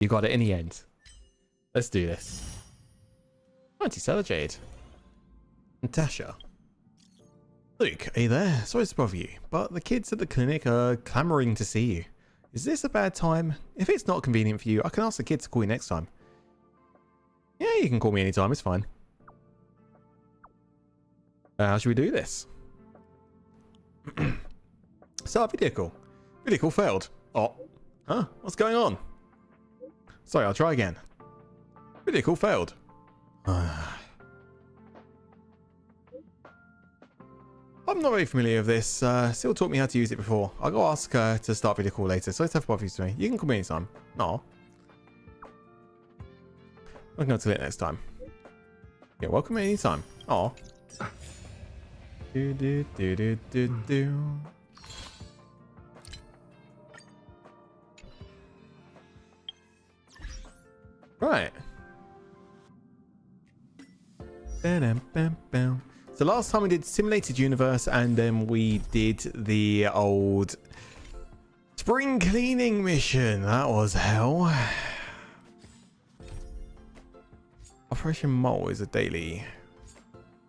You got it in the end. Let's do this. Anti-Stellar Jade. Natasha. Luke, are you there? Sorry to bother you, but the kids at the clinic are clamoring to see you. Is this a bad time? If it's not convenient for you, I can ask the kids to call you next time. Yeah, you can call me anytime, it's fine. How should we do this? Start video call. Video call failed. Oh. Huh? What's going on? Sorry, I'll try again. Video call failed. I'm not very familiar with this. Still taught me how to use it before. I'll go ask her to start video call later, so let's have both of you to me. You can call me anytime. No. I can go till it next time. Yeah, welcome anytime. Oh. Do do do do do do. Right. So last time we did simulated universe, and then we did the old spring cleaning mission. That was hell. Operation Mole is a daily.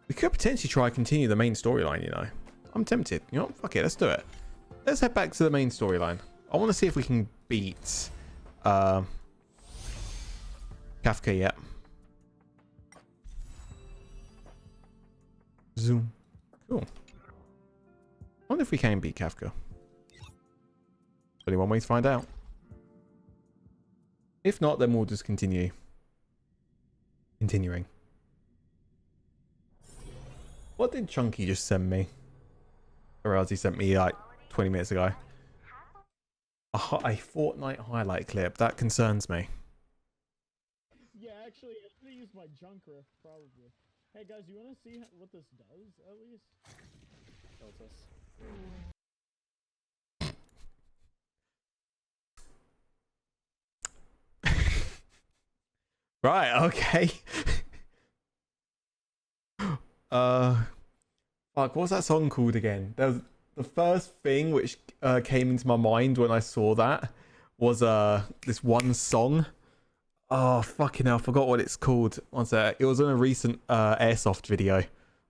We could potentially try and continue the main storyline, you know. I'm tempted. You know what? Fuck it, let's do it. Let's head back to the main storyline. I want to see if we can beat Kafka yet. Zoom. Cool. I wonder if we can beat Kafka. Only one way to find out. If not, then we'll just continue. Continuing. What did Chunky just send me? Or else he sent me like 20 minutes ago. A Fortnite highlight clip. That concerns me. Yeah, actually, I'm gonna use my junk riff probably. Hey guys, you wanna see what this does at least? Show us. Right, okay. Fuck, what's that song called again? There was the first thing which came into my mind when I saw that was this one song. Oh fucking hell, I forgot what it's called. One sec. It was in a recent Airsoft video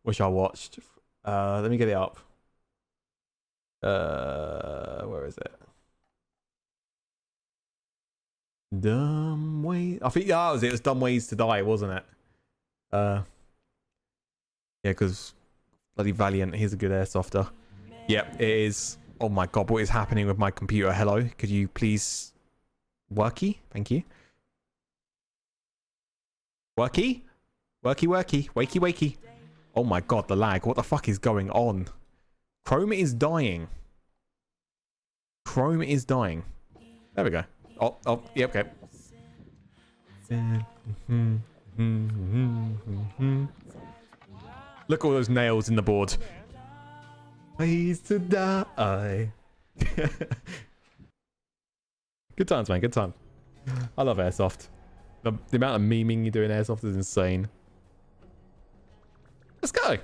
which I watched. Let me get it up. Where is it? Dumb Ways. I think that was it. It was Dumb Ways to Die, wasn't it? Yeah, because bloody Valiant, he's a good airsofter. Yep, it is. Oh my god, what is happening with my computer? Hello, could you please worky? Thank you. Worky? Worky, worky. Wakey, wakey. Oh my god, the lag. What the fuck is going on? Chrome is dying. Chrome is dying. There we go. Oh, yep, okay. Look at all those nails in the board. Ways to die. Good times, man. Good time. I love Airsoft. The amount of memeing you do in Airsoft is insane. Let's go.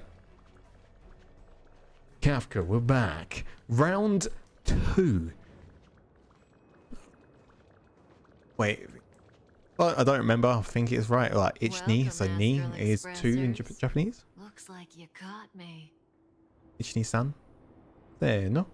Kafka, we're back. Round 2. Wait. Well, I don't remember. I think it's right. Like, Ichni. So ni is 2 in Japanese. Looks like you caught me. Ichni-san. There, no.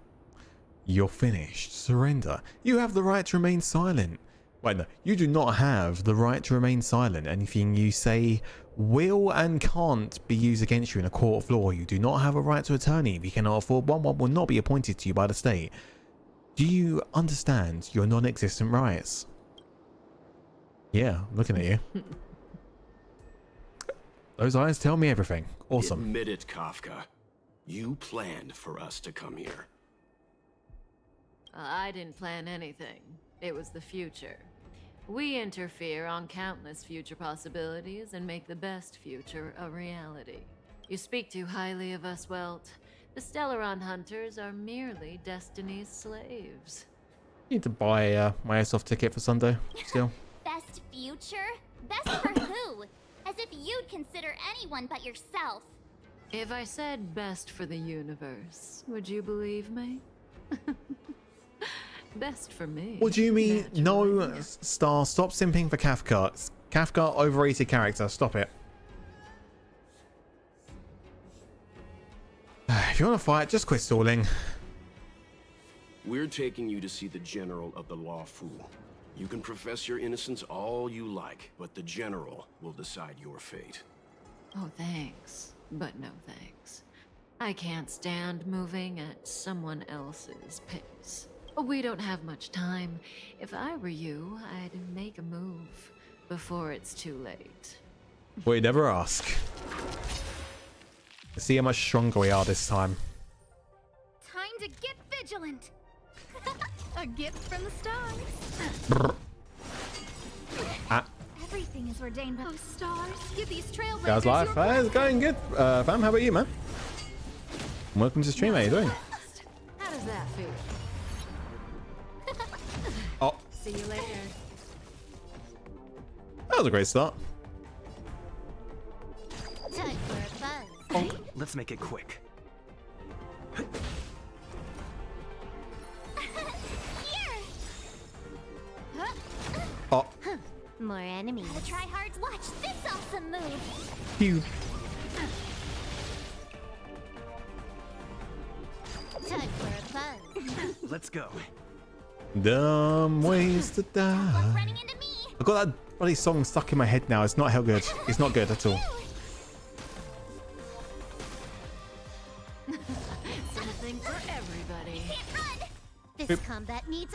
You're finished. Surrender. You have the right to remain silent. Wait, no. You do not have the right to remain silent. Anything you say will and can't be used against you in a court of law. You do not have a right to attorney. If you cannot afford one will not be appointed to you by the state. Do you understand your non-existent rights? Yeah, I'm looking at you. Those eyes tell me everything. Awesome. Admit it, Kafka. You planned for us to come here. I didn't plan anything. It was the future. We interfere on countless future possibilities and make the best future a reality. You speak too highly of us, Welt. The Stellaron hunters are merely Destiny's slaves. You need to buy my airsoft ticket for Sunday still. Best future? Best for who? As if you'd consider anyone but yourself. If I said best for the universe, would you believe me? Best for me. What do you mean? No, naturally. Star, stop simping for Kafka. Kafka, overrated character. Stop it. If you want to fight, just quit stalling. We're taking you to see the General of the Lawful. You can profess your innocence all you like, but the General will decide your fate. Oh, thanks. But no thanks. I can't stand moving at someone else's pace. We don't have much time. If I were you, I'd make a move before it's too late. We never ask. Let's see how much stronger we are this time. Time to get vigilant. A gift from the stars. Brr. Ah, Everything is ordained by stars. Give these trailblazers guys, life is going good. Fam, how about you, man? Welcome to the stream. How you doing? How does that feel? Oh, See you later. that was a great start. Time for a buzz. Oh, let's make it quick. Here. Oh, More enemies. The tryhards watch this awesome move. phew. Time for a buzz. Let's go. Dumb ways to Like die. running into me. I've got that bloody song stuck in my head now. It's not how good. It's not good at all. Something for everybody. Can't run. This combat needs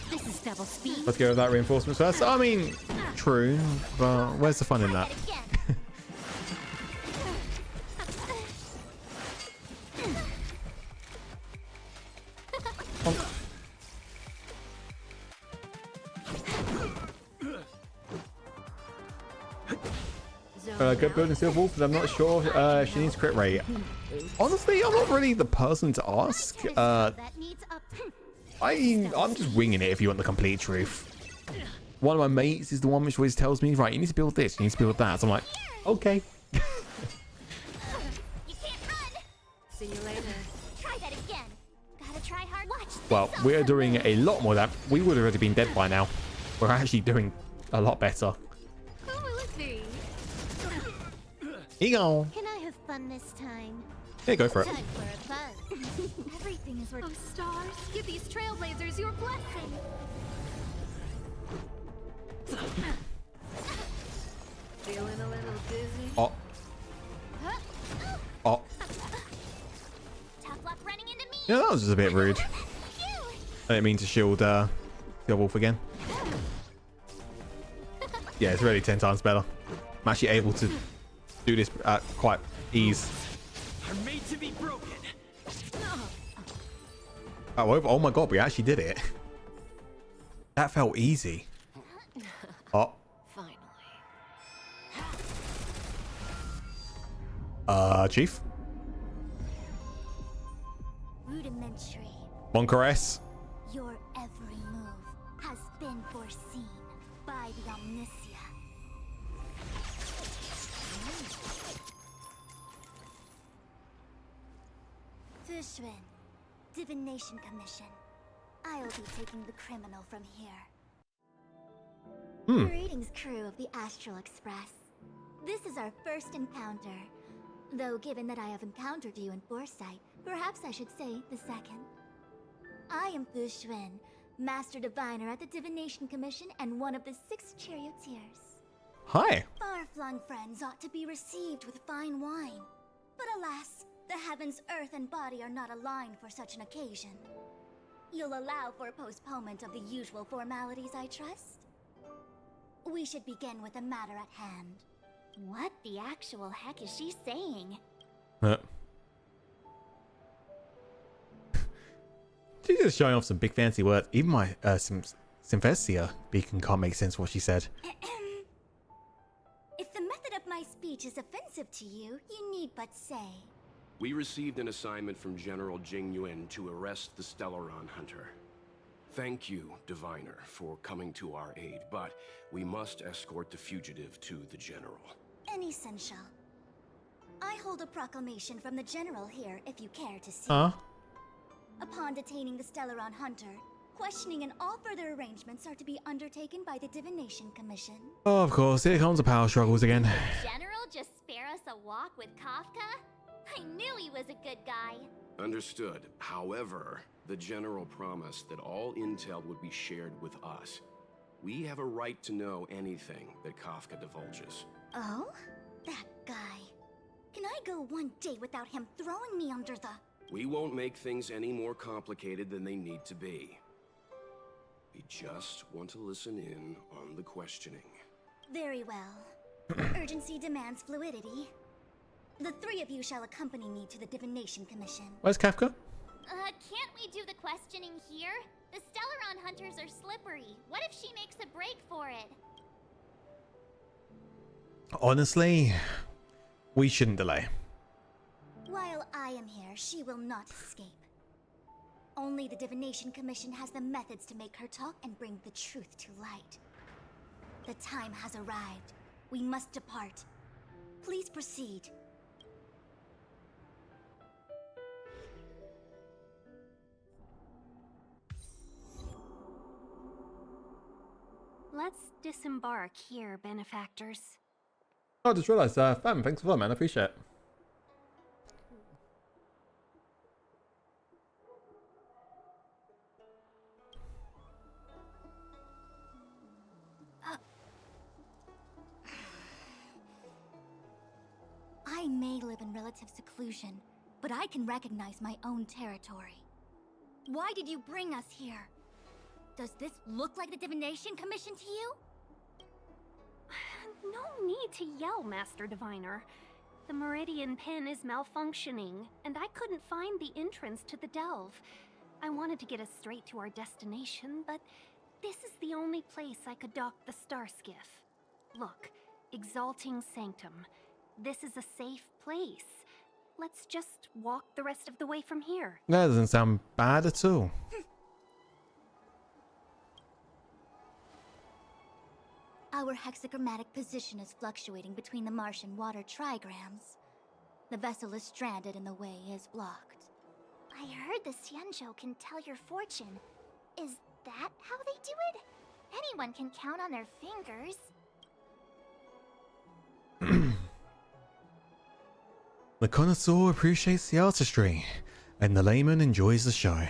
This is double speed. Let's go with that reinforcement first. I mean, true, but where's the fun in that? Try that again. Good building Steel Wolf, but I'm not sure she needs crit rate. Honestly, I'm not really the person to ask. That needs I'm just winging it if you want the complete truth. One of my mates is the one which always tells me, right, you need to build this, you need to build that. So I'm like, okay. You can't run. See you later. Try that again. Gotta try hard. Watch. Well, we're doing a lot more than that. We would have already been dead by now. We're actually doing a lot better. Who will it be? Here you go. Can I have fun this time? Here, go for it. Time for a buzz. Everything is worth. Oh, stars, give these trailblazers your blessing. Feeling a little dizzy? Oh, oh. Tough luck running into me. Yeah, that was just a bit rude. Phew. I didn't mean to shield Steel Wolf again. Yeah, it's really 10 times better. I'm actually able to do this at quite ease. Are made to be broken. Oh my god, we actually did it. That felt easy. Oh, Finally. Chief. Rudimentary. Moncaress. Your every move has been foreseen by the Omniscia. Fushrin, Divination Commission. I'll be taking the criminal from here. Greetings, crew of the Astral Express. This is our first encounter. Though given that I have encountered you in foresight, perhaps I should say the second. I am Fushrin, Master Diviner at the Divination Commission and one of the 6 charioteers. Hi. Far-flung friends ought to be received with fine wine. But alas, the heavens, earth, and body are not aligned for such an occasion. You'll allow for a postponement of the usual formalities, I trust? We should begin with the matter at hand. What the actual heck is she saying? She's just showing off some big fancy words. Even my Symphesia beacon can't make sense of what she said. If the method of my speech is offensive to you, you need but say. We received an assignment from General Jing Yuan to arrest the Stellaron Hunter. Thank you, Diviner, for coming to our aid, but we must escort the fugitive to the General. Essential. I hold a proclamation from the General here, if you care to see. Huh? Upon detaining the Stellaron Hunter, Questioning and all further arrangements are to be undertaken by the Divination Commission. Oh, of course, here comes the power struggles again. General just spare us a walk with Kafka? I knew he was a good guy. Understood. However, the General promised that all intel would be shared with us. We have a right to know anything that Kafka divulges. Oh? That guy. Can I go one day without him throwing me under the... We won't make things any more complicated than they need to be. We just want to listen in on the questioning. Very well. Urgency demands fluidity. The three of you shall accompany me to the Divination Commission. Where's Kafka? Can't we do the questioning here? The Stellaron hunters are slippery. What if she makes a break for it? Honestly, we shouldn't delay. While I am here, she will not escape. Only the Divination Commission has the methods to make her talk and bring the truth to light. The time has arrived. We must depart. Please proceed. Let's disembark here, benefactors. Oh, I just realised, fam, thanks for that, man. I appreciate it. I may live in relative seclusion, but I can recognize my own territory. Why did you bring us here? Does this look like the Divination Commission to you? No need to yell, Master Diviner. The Meridian Pin is malfunctioning, and I couldn't find the entrance to the delve. I wanted to get us straight to our destination, but this is the only place I could dock the star skiff. Look, Exalting Sanctum. This is a safe place. Let's just walk the rest of the way from here. That doesn't sound bad at all. Our hexagrammatic position is fluctuating between the Martian water trigrams. The vessel is stranded and the way is blocked. I heard the Xianzhou can tell your fortune. Is that how they do it? Anyone can count on their fingers. The connoisseur appreciates the artistry, and the layman enjoys the show.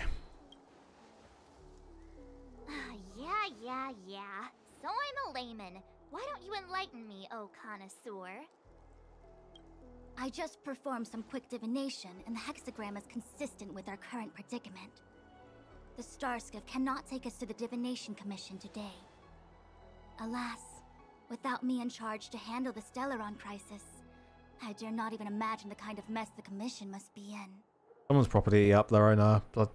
Yeah. So I'm a layman. Why don't you enlighten me, oh connoisseur? I just performed some quick divination, and the hexagram is consistent with our current predicament. The star skiff cannot take us to the Divination Commission today. Alas, without me in charge to handle the Stellaron crisis, I dare not even imagine the kind of mess the Commission must be in. Someone's property up their own blood.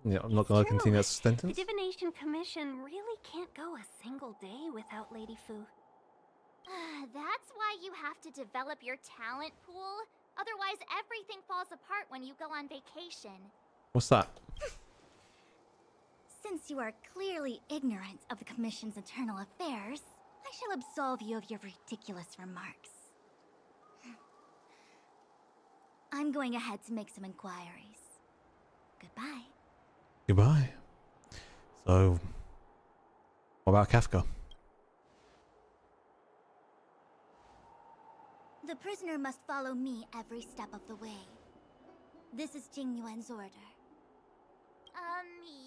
Yeah, I'm not going to continue that sentence. The Divination Commission really can't go a single day without Lady Fu. That's why you have to develop your talent pool. Otherwise, everything falls apart when you go on vacation. What's that? Since you are clearly ignorant of the Commission's internal affairs, I shall absolve you of your ridiculous remarks. I'm going ahead to make some inquiries. Goodbye. Goodbye. So, what about Kafka? The prisoner must follow me every step of the way. This is Jing Yuan's order.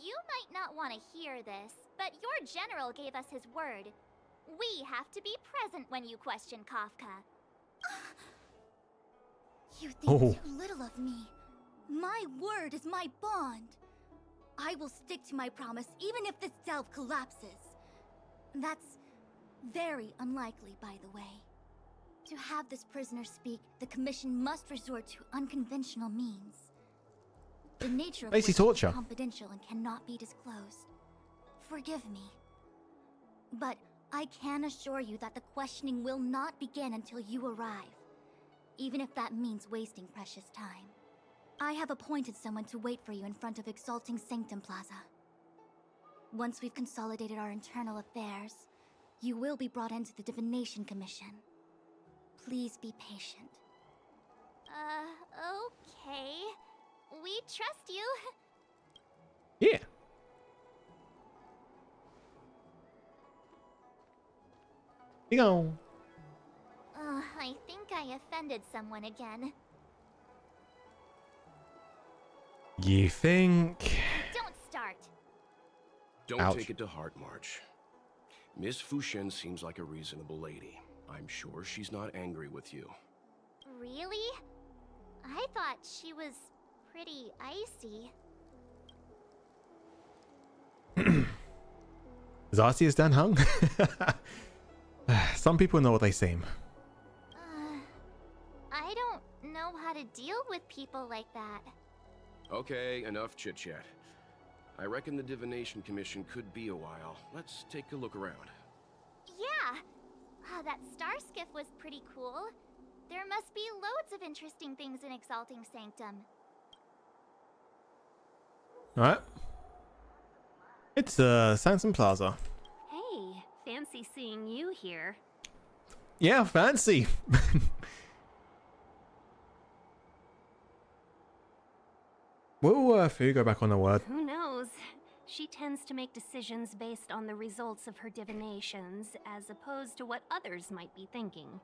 You might not want to hear this, but your general gave us his word. We have to be present when you question Kafka. You think too little of me. My word is my bond. I will stick to my promise even if this delve collapses. That's very unlikely, by the way. To have this prisoner speak, the Commission must resort to unconventional means. The nature of which is torture. confidential and cannot be disclosed. Forgive me. But I can assure you that the questioning will not begin until you arrive, even if that means wasting precious time. I have appointed someone to wait for you in front of Exalting Sanctum Plaza. Once we've consolidated our internal affairs, you will be brought into the Divination Commission. Please be patient. Okay. We trust you. Yeah. You go. I think I offended someone again. You think? Don't start. Don't Ouch. take it to heart, March. Miss Fushen seems like a reasonable lady. I'm sure she's not angry with you. Really? I thought she was pretty icy. As icy as Dan Hung? Some people know what they seem. I don't know how to deal with people like that. Okay, enough chit-chat. I reckon the Divination Commission could be a while. Let's take a look around. Yeah! That star skiff was pretty cool. There must be loads of interesting things in Exalting Sanctum. Alright. It's Sanson Plaza. Hey, fancy seeing you here. Yeah, fancy. Will Fu go back on the word? Who knows? She tends to make decisions based on the results of her divinations, as opposed to what others might be thinking.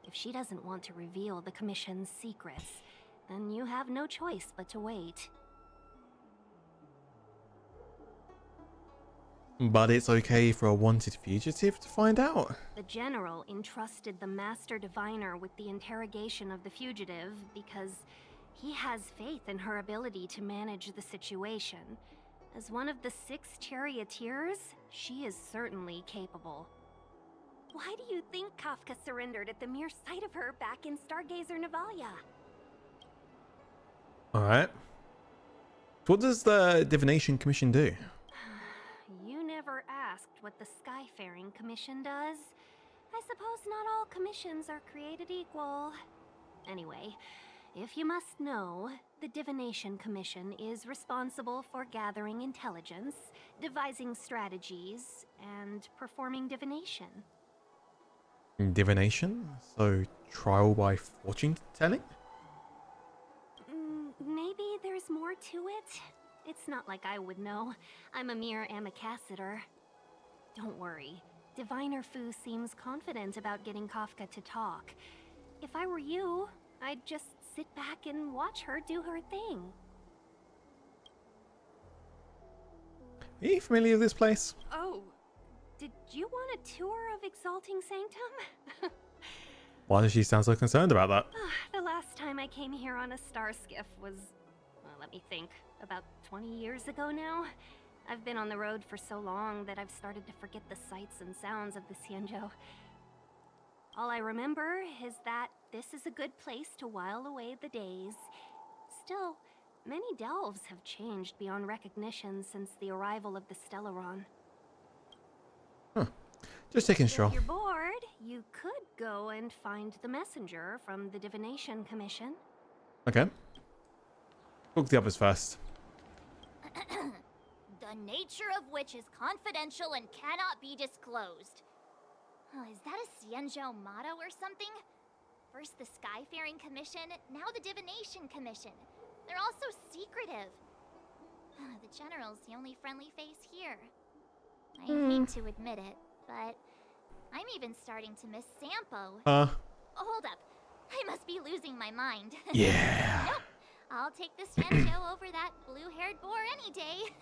If she doesn't want to reveal the Commission's secrets, then you have no choice but to wait. But it's okay for a wanted fugitive to find out. The General entrusted the Master Diviner with the interrogation of the fugitive because he has faith in her ability to manage the situation. As one of the 6 charioteers, she is certainly capable. Why do you think Kafka surrendered at the mere sight of her back in Stargazer Navalia? Alright. What does the Divination Commission do? You never asked what the Skyfaring Commission does. I suppose not all commissions are created equal. Anyway, if you must know, the Divination Commission is responsible for gathering intelligence, devising strategies, and performing divination. Divination? So, trial by fortune telling? Maybe there's more to it? It's not like I would know. I'm a mere amicassator. Don't worry. Diviner Fu seems confident about getting Kafka to talk. If I were you, I'd just sit back and watch her do her thing. Are you familiar with this place? Oh, did you want a tour of Exalting Sanctum? Why does she sound so concerned about that? The last time I came here on a star skiff was, well, let me think, about 20 years ago now. I've been on the road for so long that I've started to forget the sights and sounds of the Xianzhou. All I remember is that this is a good place to while away the days. Still, many delves have changed beyond recognition since the arrival of the Stellaron. Just taking a stroll. If you're bored, you could go and find the messenger from the Divination Commission. Okay. Book the others first. The nature of which is confidential and cannot be disclosed. Oh, is that a Xianzhou motto or something? First the Skyfaring Commission, now the Divination Commission. They're all so secretive. The General's the only friendly face here. I hate to admit it, but I'm even starting to miss Sampo. Hold up. I must be losing my mind. Yeah. Nope. I'll take the Xianzhou over that blue-haired boar any day.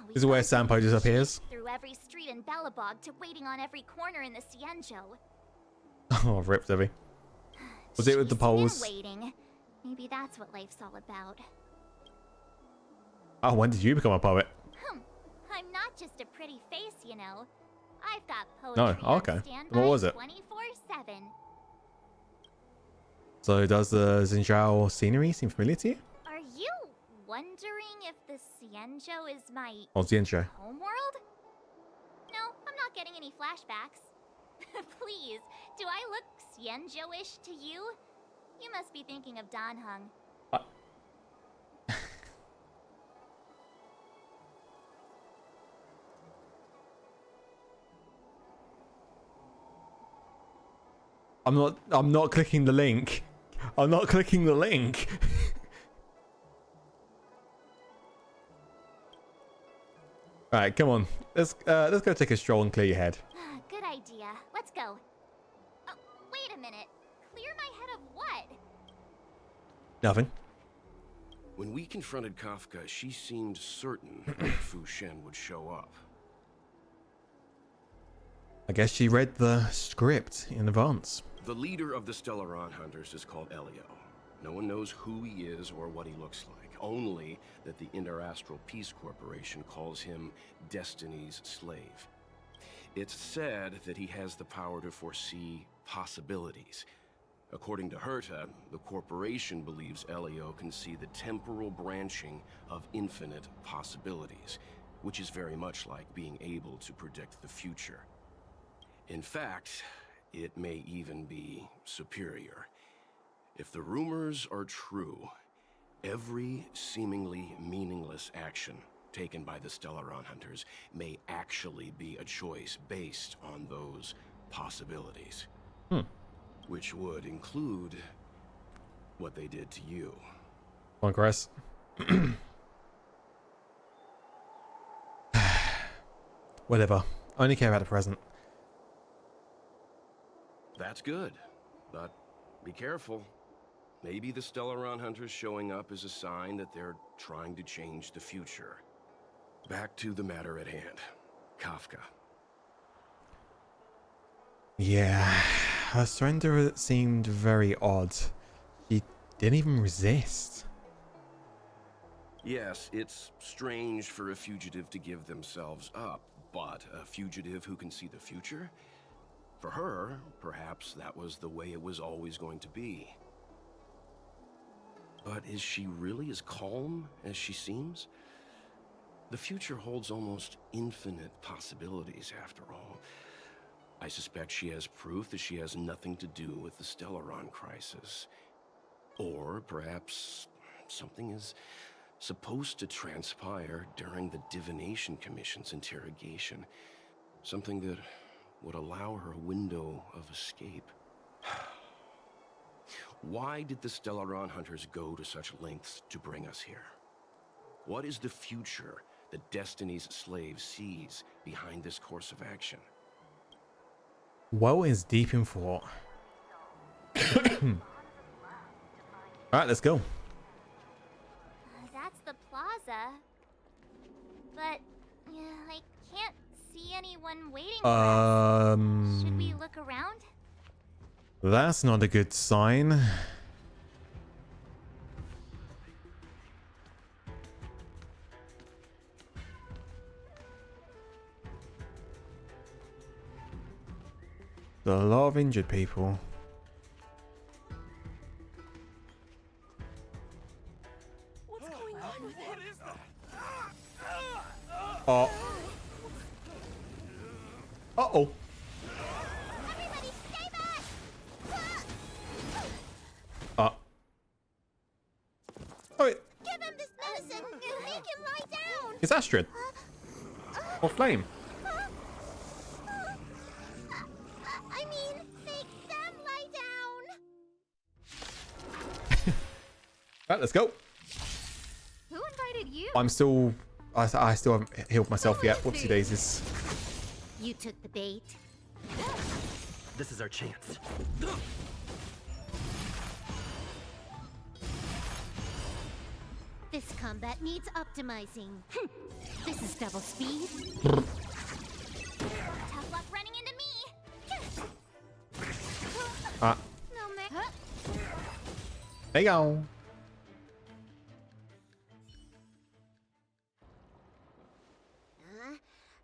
This is where Sampo disappears. Through every street in Belobog to waiting on every corner in the Xianzhou. Oh, rip, Debbie. Was it with the poles? Waiting. Maybe that's what life's all about. Oh, when did you become a poet? I'm not just a pretty face, you know. I've got No, poetry okay. on standby What was it? 24/7. So does the Xinjiao scenery seem familiar to you? Are you wondering if the Xianzhou is my Oh, Xinjiao. homeworld? No, I'm not getting any flashbacks. Please, do I look Xianzhou-ish to you? You must be thinking of Danheng. I'm not clicking the link. I'm not clicking the link. All right, come on. Let's go take a stroll and clear your head. Good idea. Let's go. Oh, wait a minute. Clear my head of what? Nothing. When we confronted Kafka, she seemed certain that Fu Shen would show up. I guess she read the script in advance. The leader of the Stellaron Hunters is called Elio. No one knows who he is or what he looks like, only that the Interastral Peace Corporation calls him Destiny's slave. It's said that he has the power to foresee possibilities. According to Herta, the corporation believes Elio can see the temporal branching of infinite possibilities, which is very much like being able to predict the future. In fact, it may even be superior. If the rumors are true, every seemingly meaningless action taken by the Stellaron Hunters may actually be a choice based on those possibilities. Which would include what they did to you. Come on, Chris. Whatever. I only care about the present. That's good, but be careful. Maybe the Stellaron Hunters showing up is a sign that they're trying to change the future. Back to the matter at hand. Kafka. Yeah, her surrender seemed very odd. She didn't even resist. Yes, it's strange for a fugitive to give themselves up, but a fugitive who can see the future? For her, perhaps that was the way it was always going to be. But is she really as calm as she seems? The future holds almost infinite possibilities, after all. I suspect she has proof that she has nothing to do with the Stellaron crisis. Or perhaps something is supposed to transpire during the Divination Commission's interrogation. Something that would allow her a window of escape. Why did the Stellaron Hunters go to such lengths to bring us here? What is the future that Destiny's slave sees behind this course of action? Well is deep in thought. Alright, let's go. That's the plaza. But I can't see anyone waiting for us. Should we look around? That's not a good sign. There are a lot of injured people. What's going on with him? Oh. Uh-oh. Everybody stay back! Oh, wait. Give him this medicine! Make him lie down! It's Astrid. Or Flame. I mean, make them lie down! Right, let's go. Who invited you? I'm still... I still haven't healed myself yet. Whoopsie daisies. You took the bait. This is our chance. This combat needs optimizing. This is double speed. Tough luck running into me! Ah, No, man. there you go.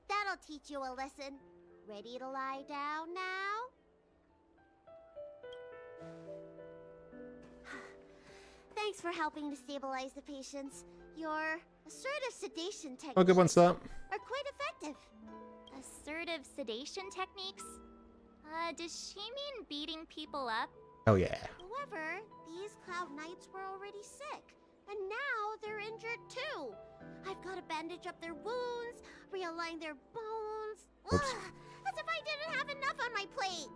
That'll teach you a lesson. Ready to lie down now? Thanks for helping to stabilize the patients. Your assertive sedation techniques Oh, good one, sir. are quite effective. Assertive sedation techniques? Does she mean beating people up? Oh, yeah. However, these Cloud Knights were already sick, and now they're injured too. I've got to bandage up their wounds, realign their bones. Oops. Ugh, as if I didn't have enough on my plate.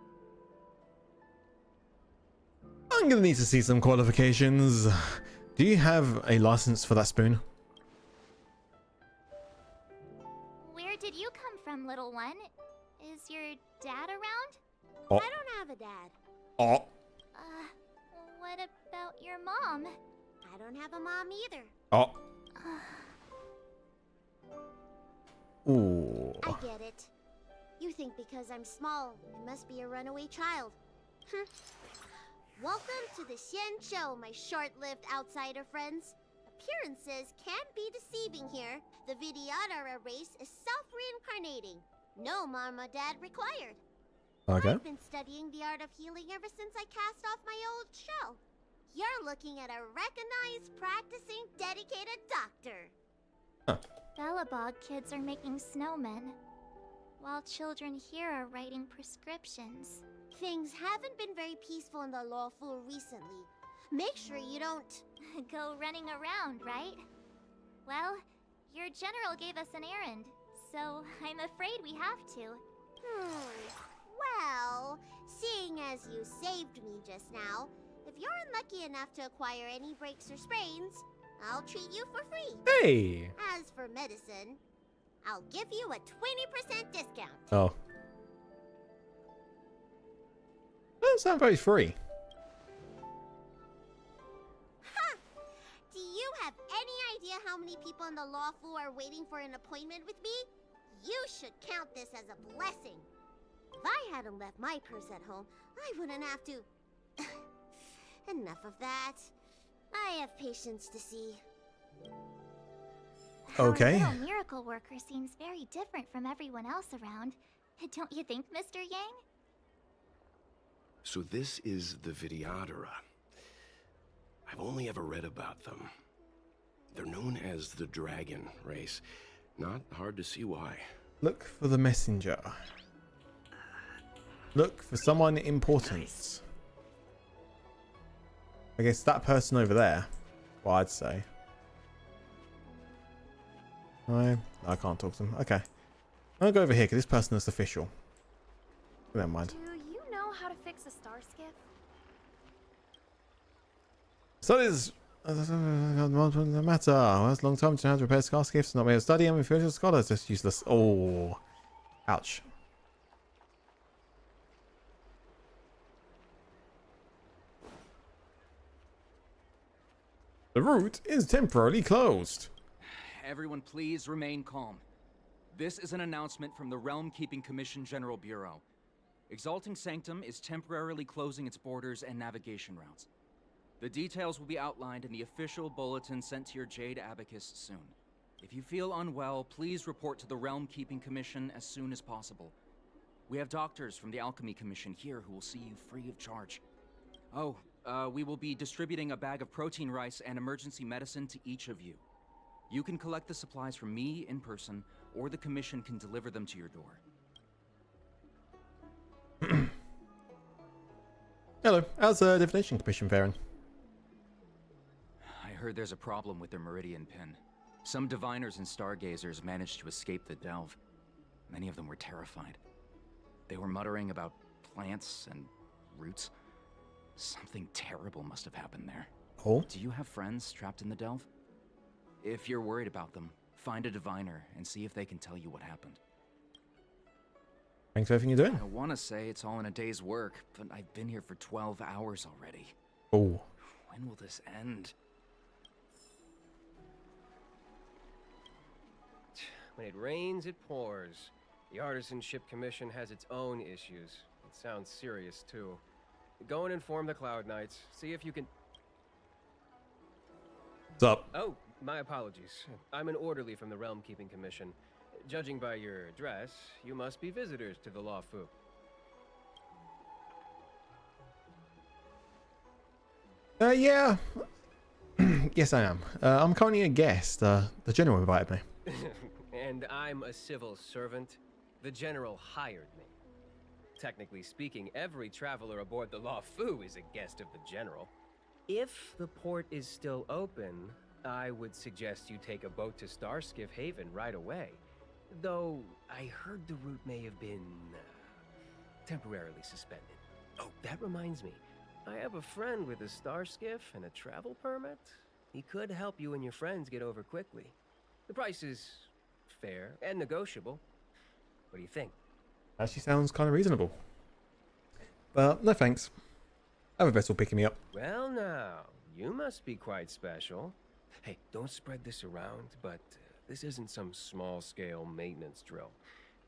I'm gonna need to see some qualifications. Do you have a license for that spoon? welcome, little one. Is your dad around? Oh. I don't have a dad. Oh. What about your mom? I don't have a mom either. Oh. Ooh. I get it. You think because I'm small, I must be a runaway child. Welcome to the Xian Show, my short-lived outsider friends. Appearances can be deceiving here. The Vidyadhara race is self-reincarnating. No mom or dad required. Okay. I've been studying the art of healing ever since I cast off my old shell. You're looking at a recognized, practicing, dedicated doctor. Huh. Bellabog kids are making snowmen, while children here are writing prescriptions. Things haven't been very peaceful in the lawful recently. Make sure you don't go running around, right? Well, your general gave us an errand, so I'm afraid we have to. Well, seeing as you saved me just now, if you're unlucky enough to acquire any breaks or sprains, I'll treat you for free. Hey. As for medicine, I'll give you a 20% discount. Oh. Doesn't sound very free. Ha! Do you have any idea how many people in the law school are waiting for an appointment with me? You should count this as a blessing. If I hadn't left my purse at home, I wouldn't have to... Enough of that. I have patience to see. Okay. Our little miracle worker seems very different from everyone else around. Don't you think, Mr. Yang? So this is the Vidyadhara. I've only ever read about them. They're known as the Dragon race. Not hard to see why. Look for the messenger. Look for someone important. I guess that person over there. Well, I'd say. No, I can't talk to them. Okay. I'm gonna go over here because this person is official. Never mind. Do you know how to fix a star skiff? So this no matter. Well, it's a long time to have to repair scar skiffs. Not made of study. I'm a future scholar. It's just useless. Oh, ouch. The route is temporarily closed. Everyone please remain calm. This is an announcement from the Realm Keeping Commission General Bureau. Exalting Sanctum is temporarily closing its borders and navigation routes. The details will be outlined in the official bulletin sent to your Jade Abacus soon. If you feel unwell, please report to the Realm Keeping Commission as soon as possible. We have doctors from the Alchemy Commission here who will see you free of charge. Oh, we will be distributing a bag of protein rice and emergency medicine to each of you. You can collect the supplies from me in person, or the Commission can deliver them to your door. Hello, how's the Divination Commission faring? I heard there's a problem with their Meridian pin. Some diviners and stargazers managed to escape the delve. Many of them were terrified. They were muttering about plants and roots. Something terrible must have happened there. Oh? Do you have friends trapped in the delve? If you're worried about them, find a diviner and see if they can tell you what happened. Thanks for everything you're doing. I want to say it's all in a day's work, but I've been here for 12 hours already. Oh. When will this end? When it rains, it pours. The Artisanship Commission has its own issues. It sounds serious, too. Go and inform the Cloud Knights. See if you can... What's up? Oh, my apologies. I'm an orderly from the Realm Keeping Commission. Judging by your dress, you must be visitors to the Law Fu. Yeah. Yes, I am. I'm currently a guest. The general invited me. And I'm a civil servant. The General hired me. Technically speaking, every traveler aboard the Law Fu is a guest of the General. If the port is still open, I would suggest you take a boat to Starskiff Haven right away. Though, I heard the route may have been temporarily suspended. Oh, that reminds me. I have a friend with a Starskiff and a travel permit. He could help you and your friends get over quickly. The price is fair and negotiable. What do you think? Actually sounds kind of reasonable. But no thanks. I have a vessel picking me up. Well now, you must be quite special. Hey, don't spread this around, but this isn't some small-scale maintenance drill.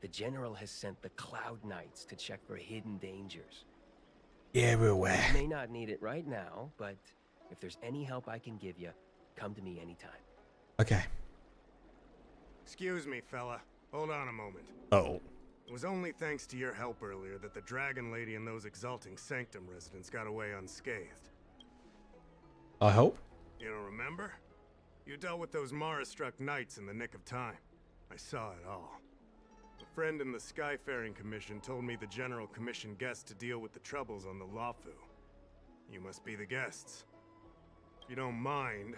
The General has sent the Cloud Knights to check for hidden dangers. Yeah, we're aware. You may not need it right now, but if there's any help I can give you, come to me anytime. Okay. Excuse me, fella. Hold on a moment. Oh. It was only thanks to your help earlier that the Dragon Lady and those Exalting Sanctum residents got away unscathed. I hope. You don't remember? You dealt with those Mara-struck knights in the nick of time. I saw it all. A friend in the Skyfaring Commission told me the General commissioned guests to deal with the troubles on the Lafu. You must be the guests. If you don't mind,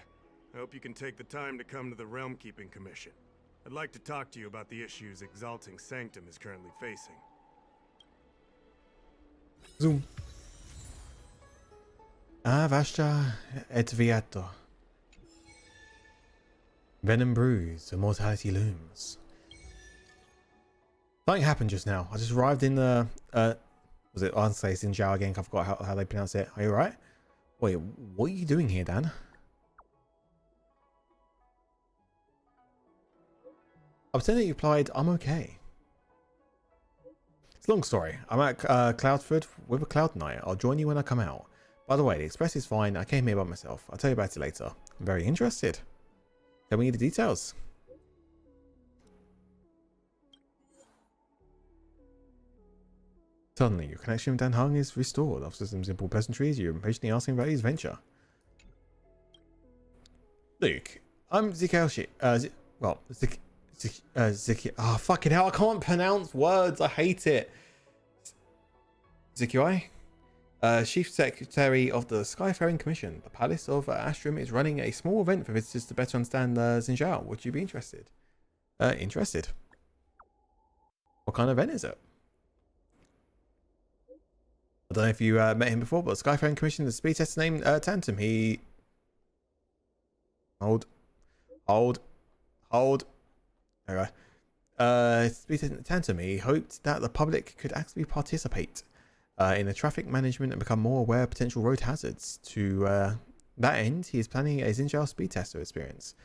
I hope you can take the time to come to the Realm Keeping Commission. I'd like to talk to you about the issues Exalting Sanctum is currently facing. Zoom. Avasha et viato. Venom brews, immortality looms. Something happened just now. I just arrived in the was it Honkai Star Rail again? I forgot how they pronounce it. Are you alright? Wait, what are you doing here, Dan? I'm saying that you replied, I'm okay. It's a long story. I'm at Cloudford with a Cloud Knight. I'll join you when I come out. By the way, the express is fine. I came here by myself. I'll tell you about it later. I'm very interested. Tell me the details. Suddenly, your connection with Dan Hung is restored. After some simple pleasantries, you're impatiently asking about his venture. Luke, I'm Zikaoshi. Oh, fucking hell, I can't pronounce words. I hate it. Zikioi? Chief Secretary of the Skyfaring Commission. The Palace of Astrum is running a small event for visitors to better understand Xinjiao. Would you be interested? Interested. What kind of event is it? I don't know if you met him before, but the Skyfaring Commission, the speed tester named Tantum. He... Hold. Anyway. Speed tester Tantum, he hoped that the public could actually participate in the traffic management and become more aware of potential road hazards. To that end, he is planning a Xinjiao speed tester experience.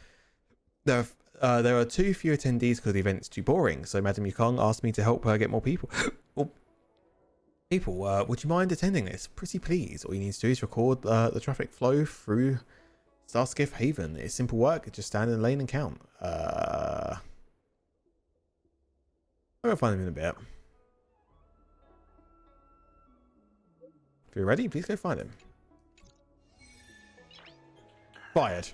There are too few attendees because the event's too boring, so Madame Yukong asked me to help her get more people. Would you mind attending this? Pretty please. All you need to do is record the traffic flow through Starskiff Haven. It's simple work. Just stand in the lane and count. I'll go find him in a bit. If you're ready, please go find him. Fired.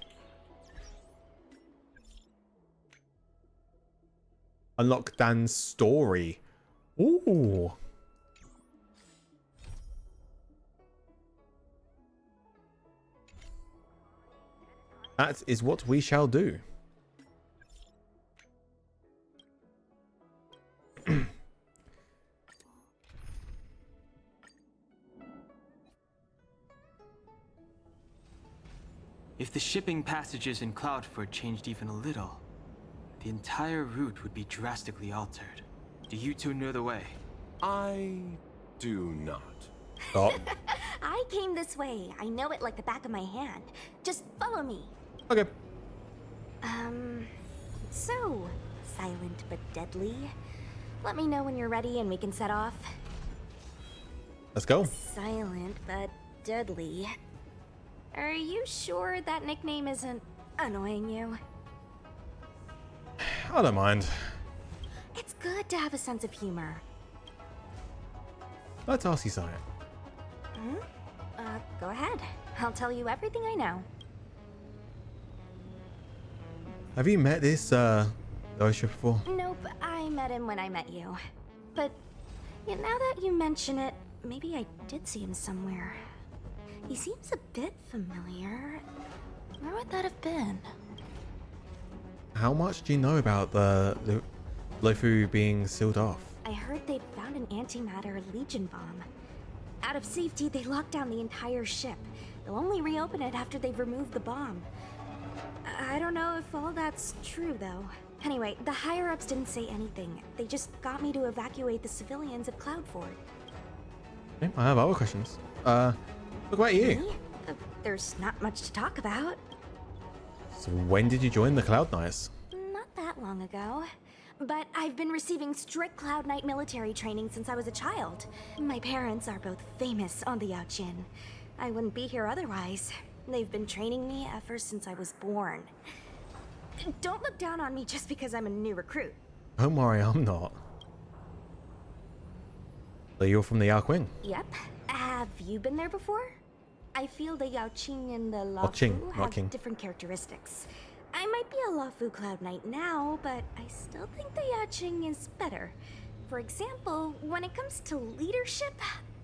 Unlock Dan's story. Ooh. That is what we shall do. If the shipping passages in Cloudford changed even a little, the entire route would be drastically altered. Do you two know the way? I do not. Oh. I came this way. I know it like the back of my hand. Just follow me. Okay. So, silent but deadly. Let me know when you're ready and we can set off. Let's go. Silent but deadly. Are you sure that nickname isn't annoying you? I don't mind. It's good to have a sense of humor. Let's ask you something. Go ahead. I'll tell you everything I know. Have you met this Doisha before? Nope, I met him when I met you. But yeah, now that you mention it, maybe I did see him somewhere. He seems a bit familiar. Where would that have been? How much do you know about the Lofu being sealed off? I heard they found an antimatter Legion bomb. Out of safety, they locked down the entire ship. They'll only reopen it after they've removed the bomb. I don't know if all that's true, though. Anyway, the higher-ups didn't say anything. They just got me to evacuate the civilians of Cloudford. Okay, I have other questions. What about you? Me? There's not much to talk about. So when did you join the Cloud Knights? Not that long ago. But I've been receiving strict Cloud Knight military training since I was a child. My parents are both famous on the Yaojin. I wouldn't be here otherwise. They've been training me ever since I was born. Don't look down on me just because I'm a new recruit. Don't worry, I'm not. So you're from the Yaoqing? Yep. Have you been there before? I feel the Yaoqing and the Qing, Luzeal not King. have different characteristics. I might be a Luzeal Cloud Knight now, but I still think the Yaoqing is better. For example, when it comes to leadership,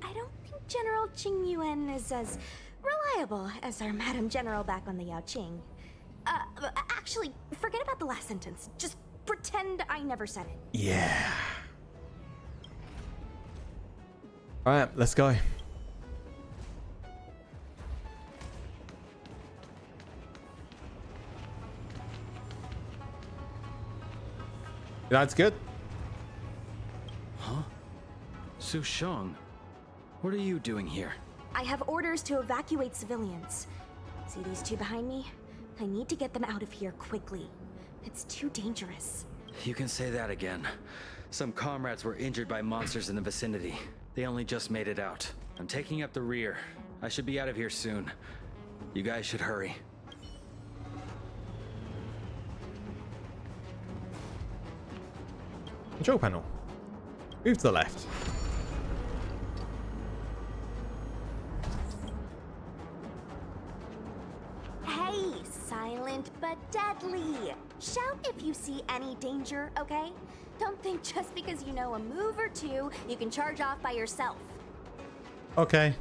I don't think General Jing Yuan is as reliable as our Madam General back on the Yaoqing. Actually, forget about the last sentence. Just pretend I never said it. Yeah. Alright, let's go. That's good. Huh? Su Sheng, what are you doing here? I have orders to evacuate civilians. See these two behind me? I need to get them out of here quickly. It's too dangerous. You can say that again. Some comrades were injured by monsters in the vicinity. They only just made it out. I'm taking up the rear. I should be out of here soon. You guys should hurry. Control panel. Move to the left. Hey, silent but deadly. Shout if you see any danger, okay? Don't think just because you know a move or two, you can charge off by yourself. Okay.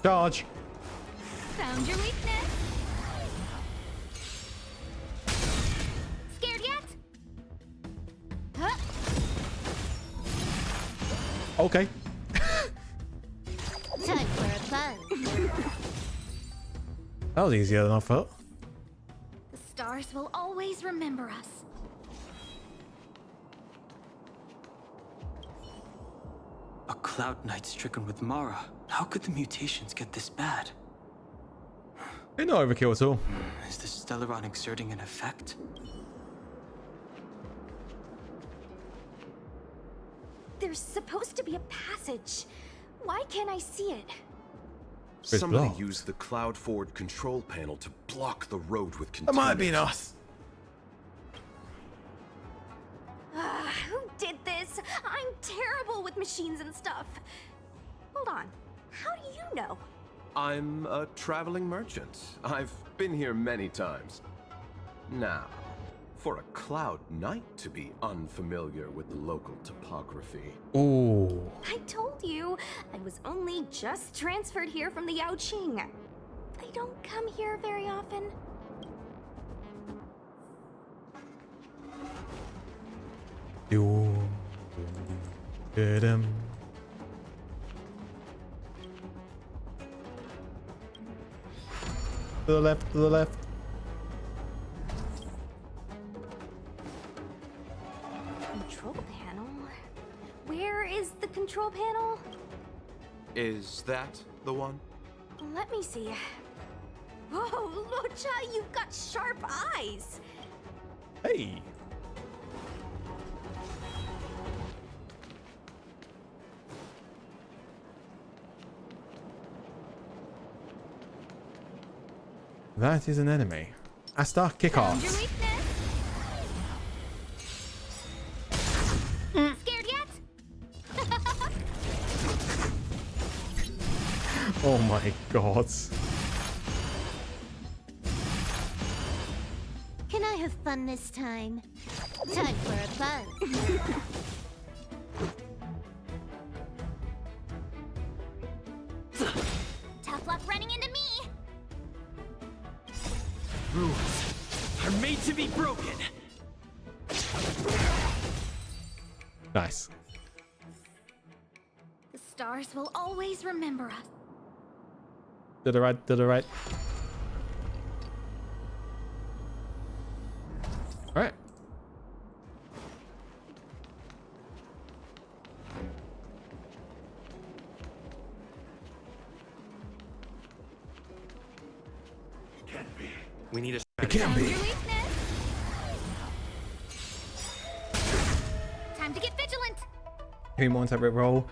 Charge. Found your weakness. Scared yet? Huh? Okay. Time for a fun. That was easier than I thought. The stars will always remember us. A Cloud Knight stricken with Mara. How could the mutations get this bad? Ain't no overkill at all. Is the stellaron exerting an effect? There's supposed to be a passage. Why can't I see it? Somebody blocked. used the Cloudford control panel to block the road with That containers. might be us. Who did this? I'm terrible with machines and stuff. Hold on. How do you know? I'm a traveling merchant. I've been here many times. Now, for a Cloud Knight to be unfamiliar with the local topography. Ooh. I told you, I was only just transferred here from the Yaoqing. I don't come here very often. Get him. To the left, to the left. Control panel? Where is the control panel? Is that the one? Let me see. Whoa, Lucha, you've got sharp eyes. Hey. That is an enemy. Asta, kick Found your off. weakness. Scared yet? Oh my god. Can I have fun this time? Time for a fun. Tough luck running into me. Rules are made to be broken. Nice. The stars will always remember us. To the right, to the right. Alright. We need a It can be. Time to get vigilant. Who wants that Rickroll?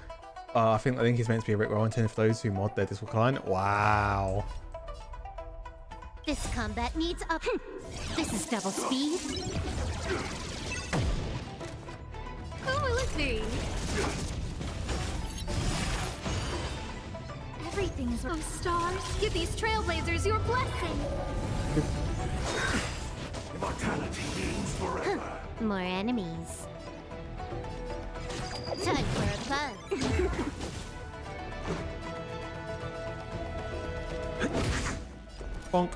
I think he's meant to be a Rickroll intended for those who mod their Discord client. Wow. This combat needs up. This is double speed. Who will it be? Everything is of stars. Give these trailblazers your blessing. Immortality means forever. More enemies. Time for a buzz. Bonk.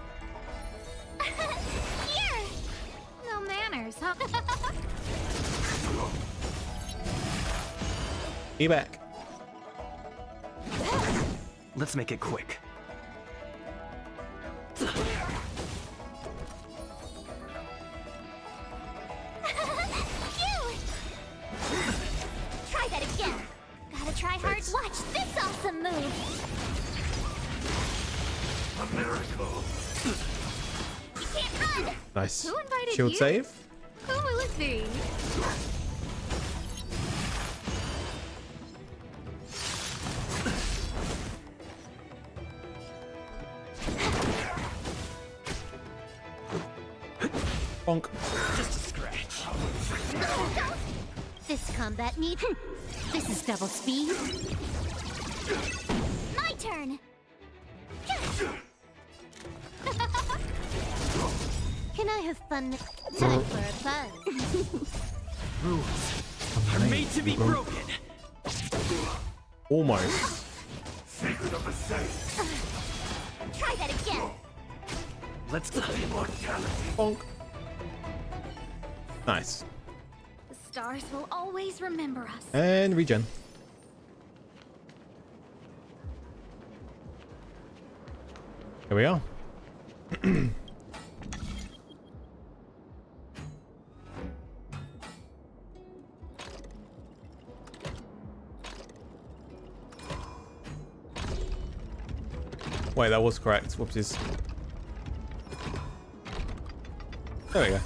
Here! No manners, huh? Be back. Let's make it quick. Try that again. Gotta try hard. Watch this awesome move. A miracle. You can't run. Nice. Who invited Shield you? save. Who will it be? Bonk. Just a scratch. This combat needs. This is double speed. My turn. Can I have fun? Time for a buzz. Rules are made to be broken. Almost. Secret of the safe. Try that again. Let's go. Immortality. Bonk. Nice. The stars will always remember us. And regen. Here we are. Wait, that was correct. Whoopsies. There we go.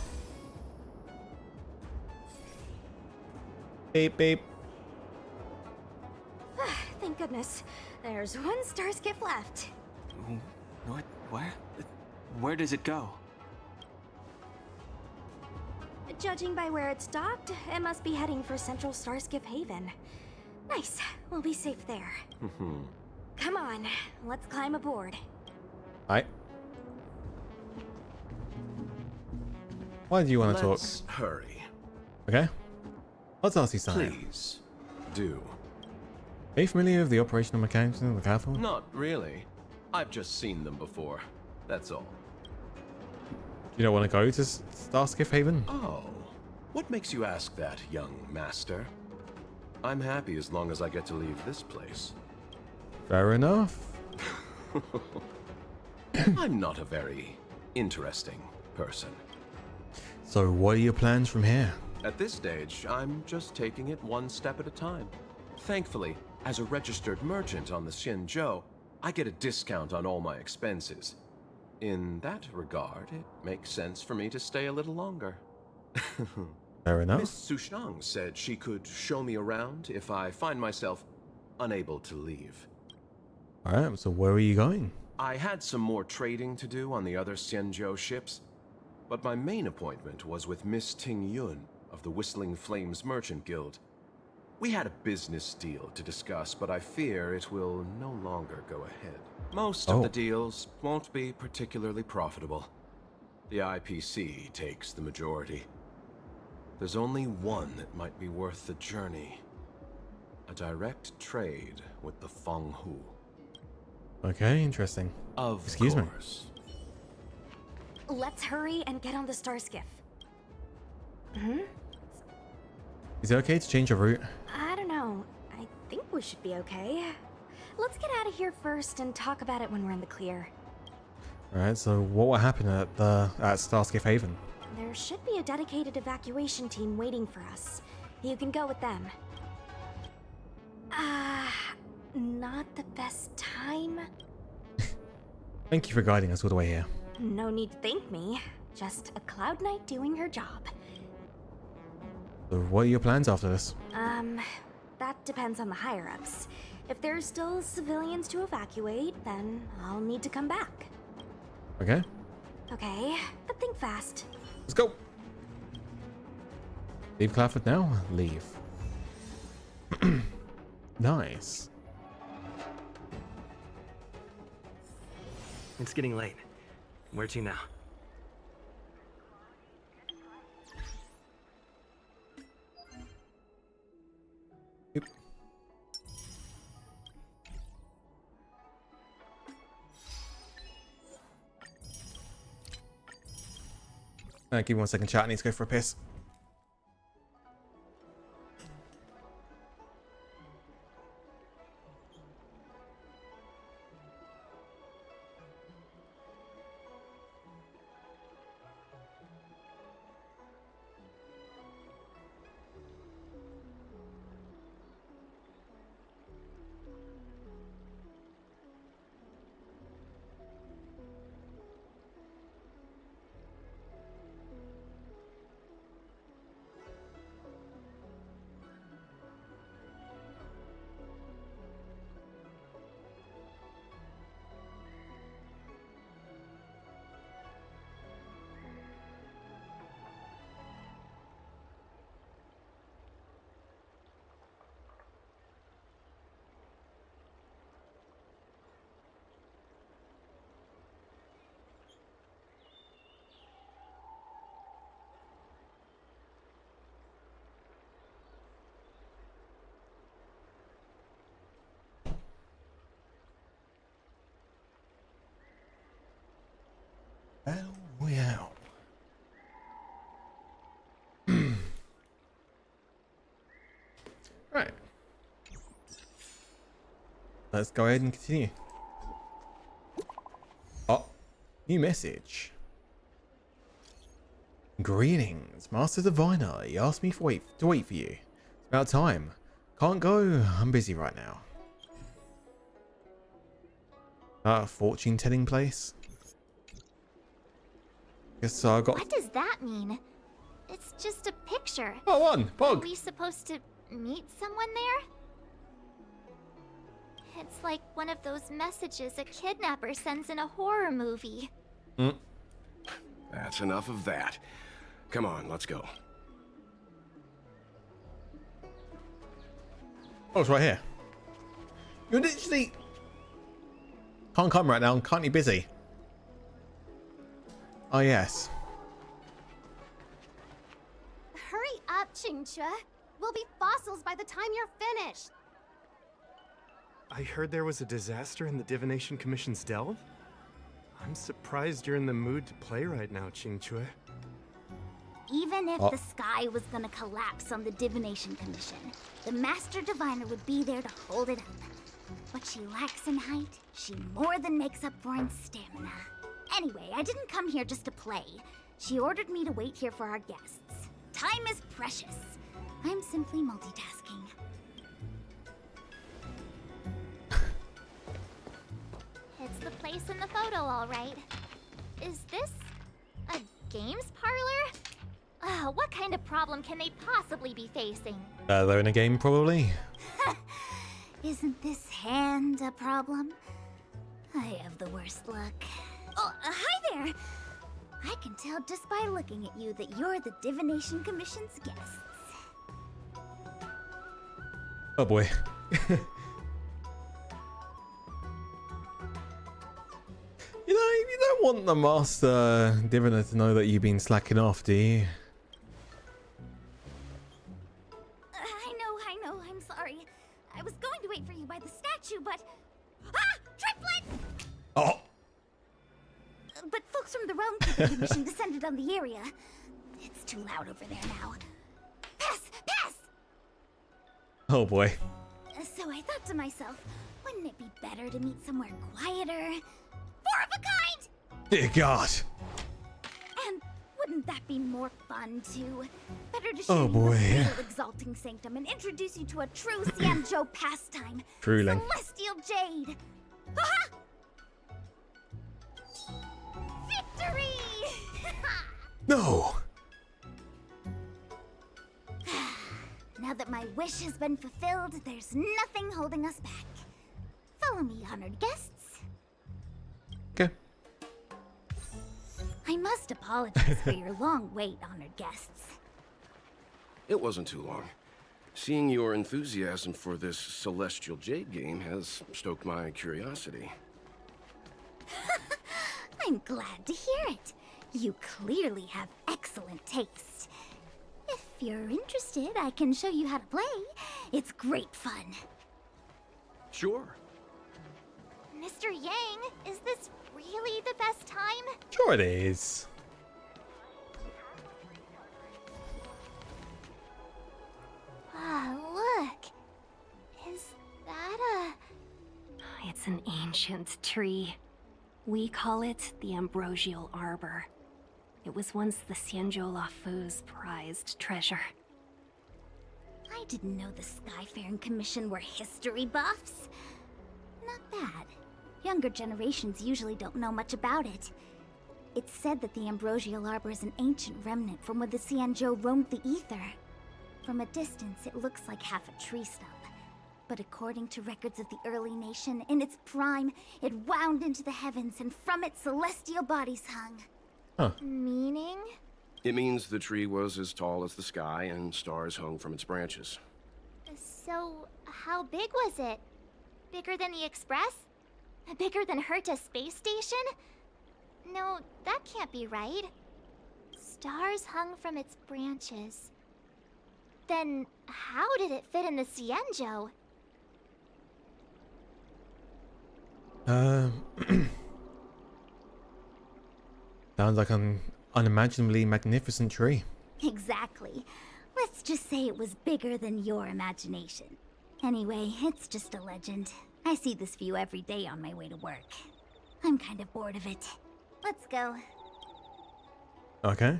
Beep, beep. Thank goodness. There's one star skiff left. What? Where? Where does it go? Judging by where it's docked, it must be heading for Central Starskiff Haven. Nice. We'll be safe there. Come on, let's climb aboard. Alright. Why do you want to talk? Let's hurry. Okay. Let's ask you something. Please, do. Are you familiar with the operational mechanics of the castle? Not really. I've just seen them before. That's all. You don't want to go to Starskiff Haven? Oh. What makes you ask that, young master? I'm happy as long as I get to leave this place. Fair enough. I'm not a very interesting person. So what are your plans from here? At this stage, I'm just taking it one step at a time. Thankfully, as a registered merchant on the Xinzhou, I get a discount on all my expenses. In that regard, it makes sense for me to stay a little longer. Fair enough. Miss Sushang said she could show me around if I find myself unable to leave. Alright, so where are you going? I had some more trading to do on the other Xinzhou ships, but my main appointment was with Miss Ting Yun of the Whistling Flames Merchant Guild. We had a business deal to discuss, but I fear it will no longer go ahead. Most of the deals won't be particularly profitable. The IPC takes the majority. There's only one that might be worth the journey. A direct trade with the Fenghu. Okay, interesting. Excuse me. Let's hurry and get on the star skiff. Is it okay to change your route? I don't know. I think we should be okay. Let's get out of here first and talk about it when we're in the clear. Alright, so what will happen at Starskiff Haven? There should be a dedicated evacuation team waiting for us. You can go with them. Not the best time. Thank you for guiding us all the way here. No need to thank me. Just a Cloud Knight doing her job. So what are your plans after this? That depends on the higher-ups. If there's still civilians to evacuate, then I'll need to come back. Okay. Okay, but think fast. Let's go. Leave Clafford now? Leave. Nice. It's getting late. Where to now? Yep. Give me 1 second, chat. I need to go for a piss. Battle Royale. Right. Let's go ahead and continue. Oh, new message. Greetings, Master Diviner. He asked me to wait for you. It's about time. Can't go. I'm busy right now. Fortune telling place. Guess I got. What does that mean? It's just a picture. Oh, one Pog. Are we supposed to meet someone there? It's like one of those messages a kidnapper sends in a horror movie. That's enough of that. Come on, let's go. Oh, it's right here. You're literally... Can't come right now. I'm currently busy. Oh, yes. Hurry up, Qingque. We'll be fossils by the time you're finished. I heard there was a disaster in the Divination Commission's delve? I'm surprised you're in the mood to play right now, Qingque. Even if the sky was gonna collapse on the Divination Commission, the Master Diviner would be there to hold it up. What she lacks in height, she more than makes up for in stamina. Anyway, I didn't come here just to play. She ordered me to wait here for our guests. Time is precious. I'm simply multitasking. It's the place in the photo, all right. Is this a games parlor? What kind of problem can they possibly be facing? They're in a game, probably. Isn't this hand a problem? I have the worst luck. Oh, hi there! I can tell just by looking at you that you're the Divination Commission's guests. Oh boy. You know, you don't want the Master Diviner to know that you've been slacking off, do you? I know, I'm sorry. I was going to wait for you by the statue, but... Ah! Triplet! Oh! But folks from the Realm Keeping Commission descended on the area. It's too loud over there now. Pass! Pass! Oh boy. So I thought to myself, wouldn't it be better to meet somewhere quieter? Four of a kind! Dear God. And wouldn't that be more fun, too? Better to show you boy. the real Exalting Sanctum and introduce you to a true Xianzhou pastime. Truly. Celestial Jade! Aha! Victory! No! Now that my wish has been fulfilled, there's nothing holding us back. Follow me, honored guests. Okay. I must apologize for your long wait, honored guests. It wasn't too long. Seeing your enthusiasm for this Celestial Jade game has stoked my curiosity. I'm glad to hear it. You clearly have excellent taste. If you're interested, I can show you how to play. It's great fun. Sure. Mr. Yang, is this really the best time? Sure it is. Ah, look. Is that a... It's an ancient tree. We call it the Ambrosial Arbor. It was once the Xianzhou Lafu's prized treasure. I didn't know the Skyfaring Commission were history buffs. Not bad. Younger generations usually don't know much about it. It's said that the Ambrosial Arbor is an ancient remnant from when the Xianzhou roamed the ether. From a distance, it looks like half a tree stump. But according to records of the early nation, in its prime, it wound into the heavens and from it celestial bodies hung. Huh. Meaning? It means the tree was as tall as the sky and stars hung from its branches. So, how big was it? Bigger than the Express? Bigger than Herta Space Station? No, that can't be right. Stars hung from its branches. Then, how did it fit in the Xianzhou? Sounds like an unimaginably magnificent tree. Exactly. Let's just say it was bigger than your imagination. Anyway, it's just a legend. I see this view every day on my way to work. I'm kind of bored of it. Let's go. Okay.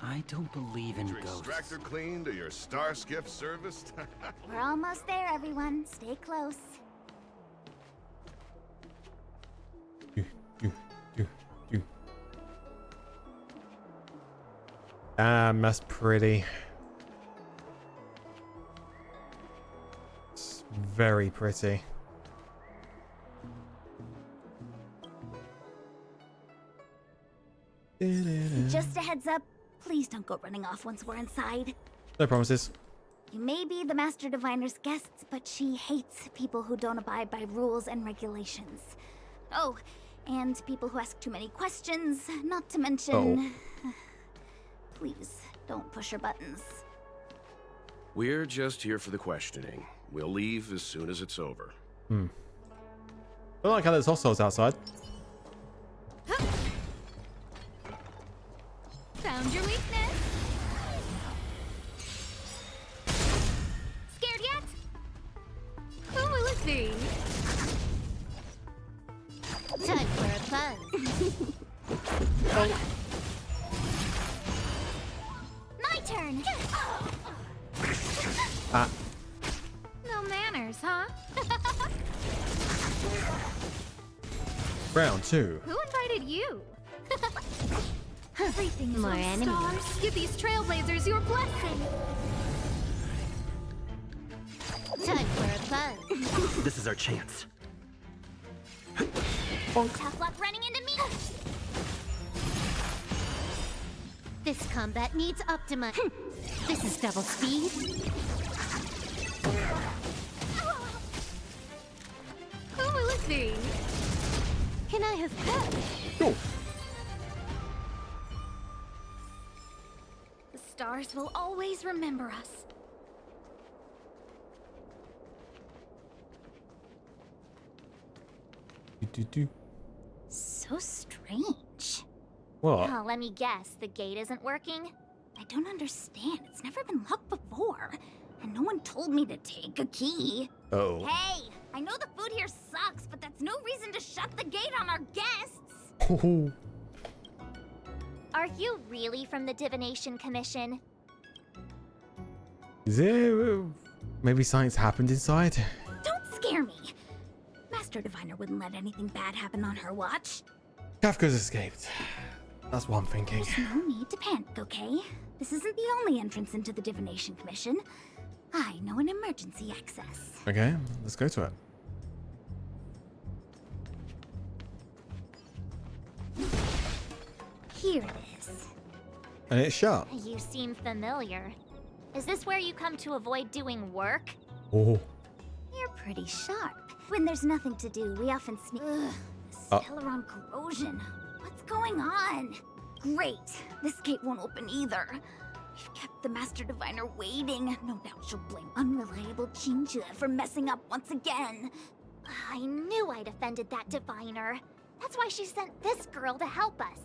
I don't believe in Your ghosts. extractor cleaned or your star skiff serviced? We're almost there, everyone. Stay close. That's pretty. It's very pretty. Just a heads up, please don't go running off once we're inside. No promises. You may be the Master Diviner's guests, but she hates people who don't abide by rules and regulations. Oh, and people who ask too many questions, not to mention... Please, don't push her buttons. We're just here for the questioning. We'll leave as soon as it's over. I don't like how there's hostiles outside. Found your weakness. Scared yet? Who will it be? Time for a fun. My turn. No manners, huh? Round 2. Who invited you? Everything's More on enemies. stars. Give these trailblazers your blessing. Time for a fun. This is our chance. Tough luck running into me. This combat needs Optima. This is double speed. Who will it be? Can I have pep? Go. The stars will always remember us. So strange. What? Oh, let me guess. The gate isn't working? I don't understand. It's never been locked before. And no one told me to take a key. Oh. Hey, I know the food here sucks, but that's no reason to shut the gate on our guests. Are you really from the Divination Commission? Is it? Maybe something's happened inside. Don't scare me. Master Diviner wouldn't let anything bad happen on her watch. Kafka's escaped. That's what I'm thinking. There's no need to panic, okay? This isn't the only entrance into the Divination Commission. I know an emergency access. Okay, let's go to it. Here it is. And it's shut. You seem familiar. Is this where you come to avoid doing work? Oh. You're pretty sharp. When there's nothing to do, we often sneak. Ugh, Stellaron corrosion. What's going on? Great. This gate won't open either. We've kept the Master Diviner waiting. No doubt she'll blame unreliable Chinchua for messing up once again. I knew I'd offended that Diviner. That's why she sent this girl to help us.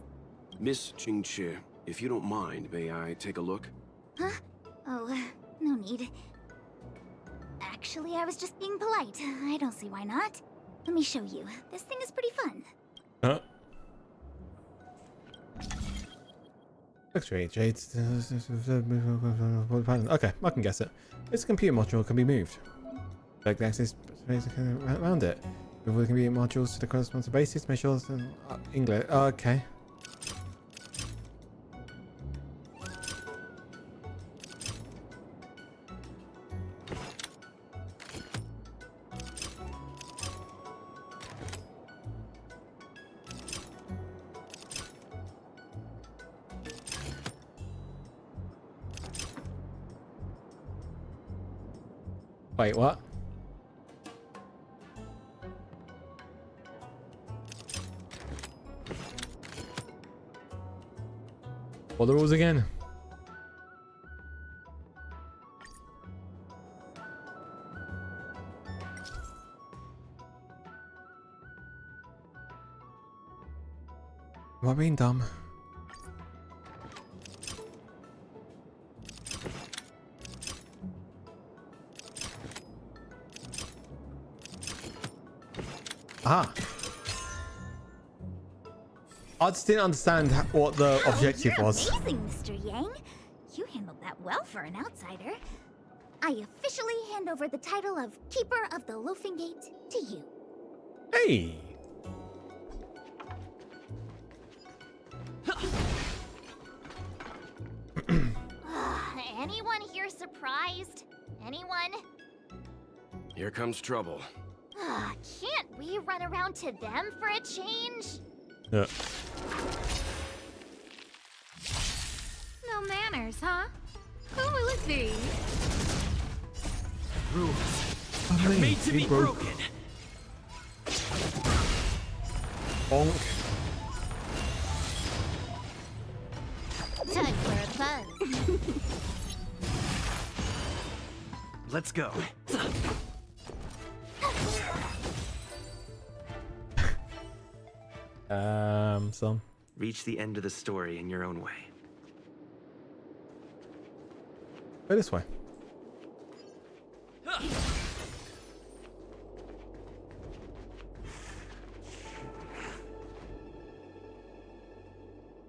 Miss Qingqi, if you don't mind, may I take a look? Huh? Oh, no need. Actually, I was just being polite. I don't see why not. Let me show you. This thing is pretty fun. Huh? X-ray jades. Okay, I can guess it. This computer module can be moved. Like access space around it. Move the computer modules to the corresponding bases. Make sure English. Okay. Wait, what? What are the rules again? Am I being dumb? Ah. I just didn't understand what the objective was. Amazing, Mr. Yang. You handled that well for an outsider. I officially hand over the title of Keeper of the Loafing Gate to you. Hey. Anyone here surprised? Anyone? Here comes trouble. Can't we run around to them for a change? Yeah. No manners, huh? Who will it be? Rules are made to be broken. Bonk. Time for a buzz. Let's go. Some. Reach the end of the story in your own way. Go this way.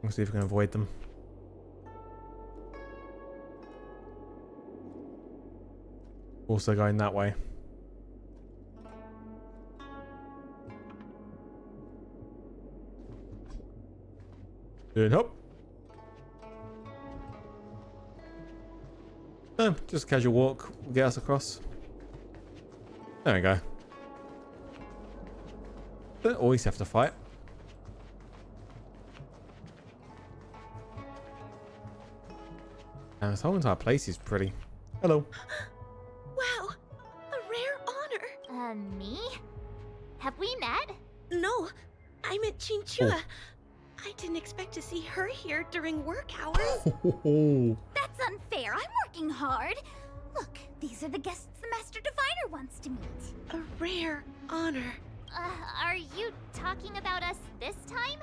We'll see if we can avoid them. Also going that way. Doing hop. No, just a casual walk will get us across. There we go. Don't always have to fight. And this whole entire place is pretty. Hello. Wow, a rare honor. Me? Have we met? No, I met Chinchua. I didn't expect to see her here during work hours. That's unfair. I'm working hard. Look, these are the guests the Master Diviner wants to meet. A rare honor. Are you talking about us this time?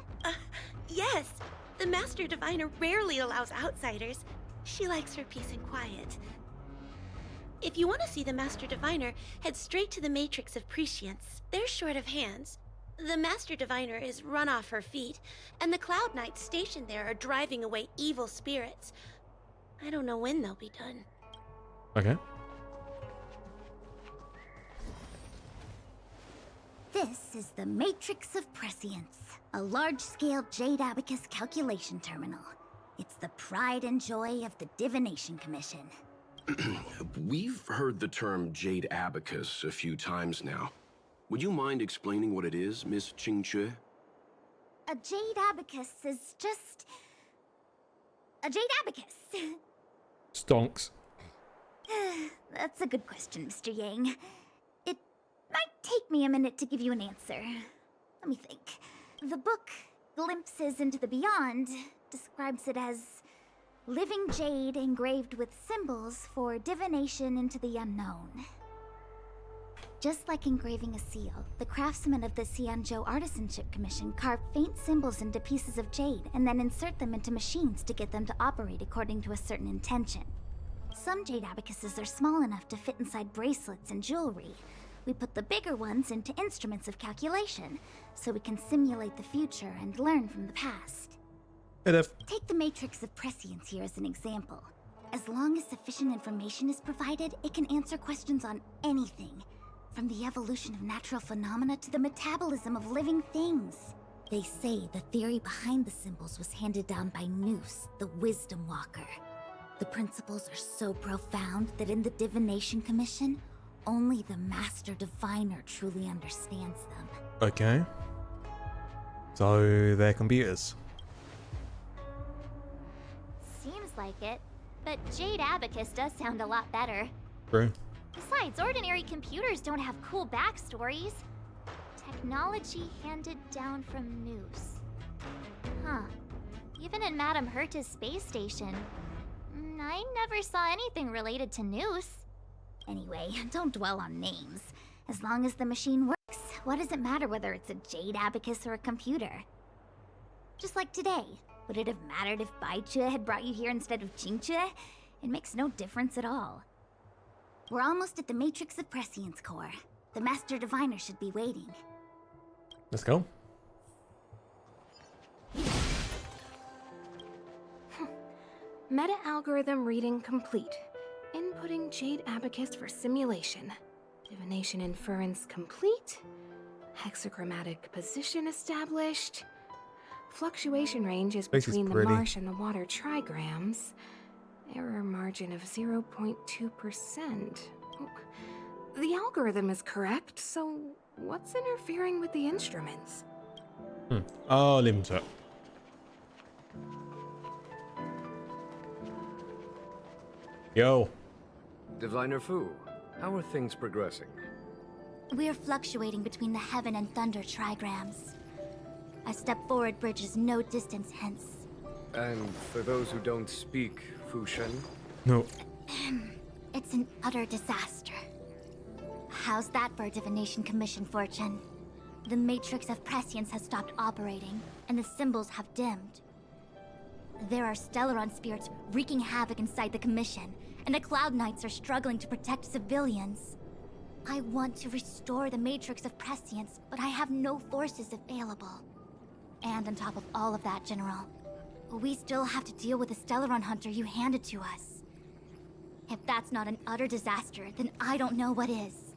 Yes. The Master Diviner rarely allows outsiders. She likes her peace and quiet. If you want to see the Master Diviner, head straight to the Matrix of Prescience. They're short of hands. The Master Diviner is run off her feet, and the Cloud Knights stationed there are driving away evil spirits. I don't know when they'll be done. Okay. This is the Matrix of Prescience, a large-scale Jade Abacus calculation terminal. It's the pride and joy of the Divination Commission. We've heard the term Jade Abacus a few times now. Would you mind explaining what it is, Miss Qingque? A Jade Abacus is just... a Jade Abacus. Stonks. That's a good question, Mr. Yang. It might take me a minute to give you an answer. Let me think. The book, Glimpses into the Beyond, describes it as living jade engraved with symbols for divination into the unknown. Just like engraving a seal, the craftsmen of the Xianzhou Artisanship Commission carve faint symbols into pieces of jade and then insert them into machines to get them to operate according to a certain intention. Some jade abacuses are small enough to fit inside bracelets and jewelry. We put the bigger ones into instruments of calculation, so we can simulate the future and learn from the past. Take the Matrix of Prescience here as an example. As long as sufficient information is provided, it can answer questions on anything, from the evolution of natural phenomena to the metabolism of living things. They say the theory behind the symbols was handed down by Nous, the Wisdom Walker. The principles are so profound that in the Divination Commission, only the Master Diviner truly understands them. Okay. So they're computers. Seems like it, but Jade Abacus does sound a lot better. True. Besides, ordinary computers don't have cool backstories. Technology handed down from Nous. Huh. Even in Madame Herta's space station, I never saw anything related to Nous. Anyway, don't dwell on names. As long as the machine works, what does it matter whether it's a Jade Abacus or a computer? Just like today. Would it have mattered if Baichue had brought you here instead of Qingque? It makes no difference at all. We're almost at the Matrix of Prescience core. The Master Diviner should be waiting. Let's go. Meta-algorithm reading complete. Inputting Jade Abacus for simulation. Divination inference complete. Hexagrammatic position established. Fluctuation range is This is between the pretty. marsh and the water trigrams. Error margin of 0.2%. The algorithm is correct, so what's interfering with the instruments? Limiter. Yo. Diviner Fu, how are things progressing? We're fluctuating between the heaven and thunder trigrams. A step forward bridge is no distance hence. And for those who don't speak Fu Shen? No. It's an utter disaster. How's that for a Divination Commission fortune? The Matrix of Prescience has stopped operating, and the symbols have dimmed. There are Stellaron spirits wreaking havoc inside the Commission, and the Cloud Knights are struggling to protect civilians. I want to restore the Matrix of Prescience, but I have no forces available. And on top of all of that, General, we still have to deal with the Stellaron hunter you handed to us. If that's not an utter disaster, then I don't know what is.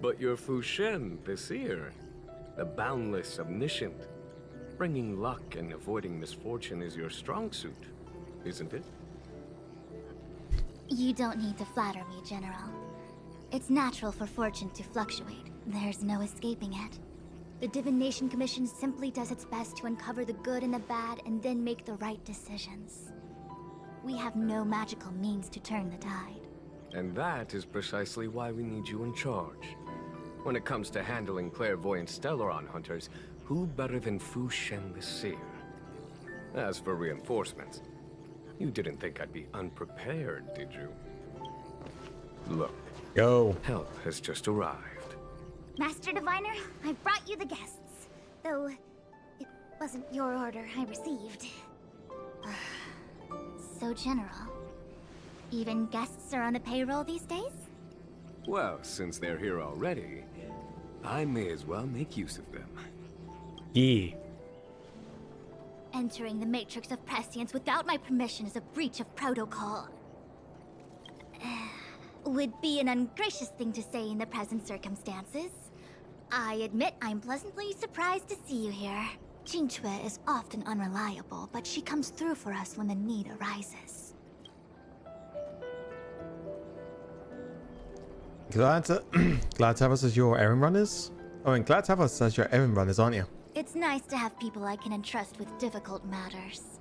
But you're Fu Shen, the seer. The boundless, omniscient. Bringing luck and avoiding misfortune is your strong suit, isn't it? You don't need to flatter me, General. It's natural for fortune to fluctuate. There's no escaping it. The Divination Commission simply does its best to uncover the good and the bad and then make the right decisions. We have no magical means to turn the tide. And that is precisely why we need you in charge. When it comes to handling clairvoyant Stellaron hunters, who better than Fu Shen the Seer? As for reinforcements, you didn't think I'd be unprepared, did you? Look. Yo. Help has just arrived. Master Diviner, I've brought you the guests. Though, it wasn't your order I received. So, General, even guests are on the payroll these days? Well, since they're here already, I may as well make use of them. Yeah. Entering the Matrix of Prescience without my permission is a breach of protocol. Would be an ungracious thing to say in the present circumstances. I admit I'm pleasantly surprised to see you here. Qingque is often unreliable, but she comes through for us when the need arises. Glad to have us as your errand runners. Oh, and glad to have us as your errand runners, aren't you? It's nice to have people I can entrust with difficult matters.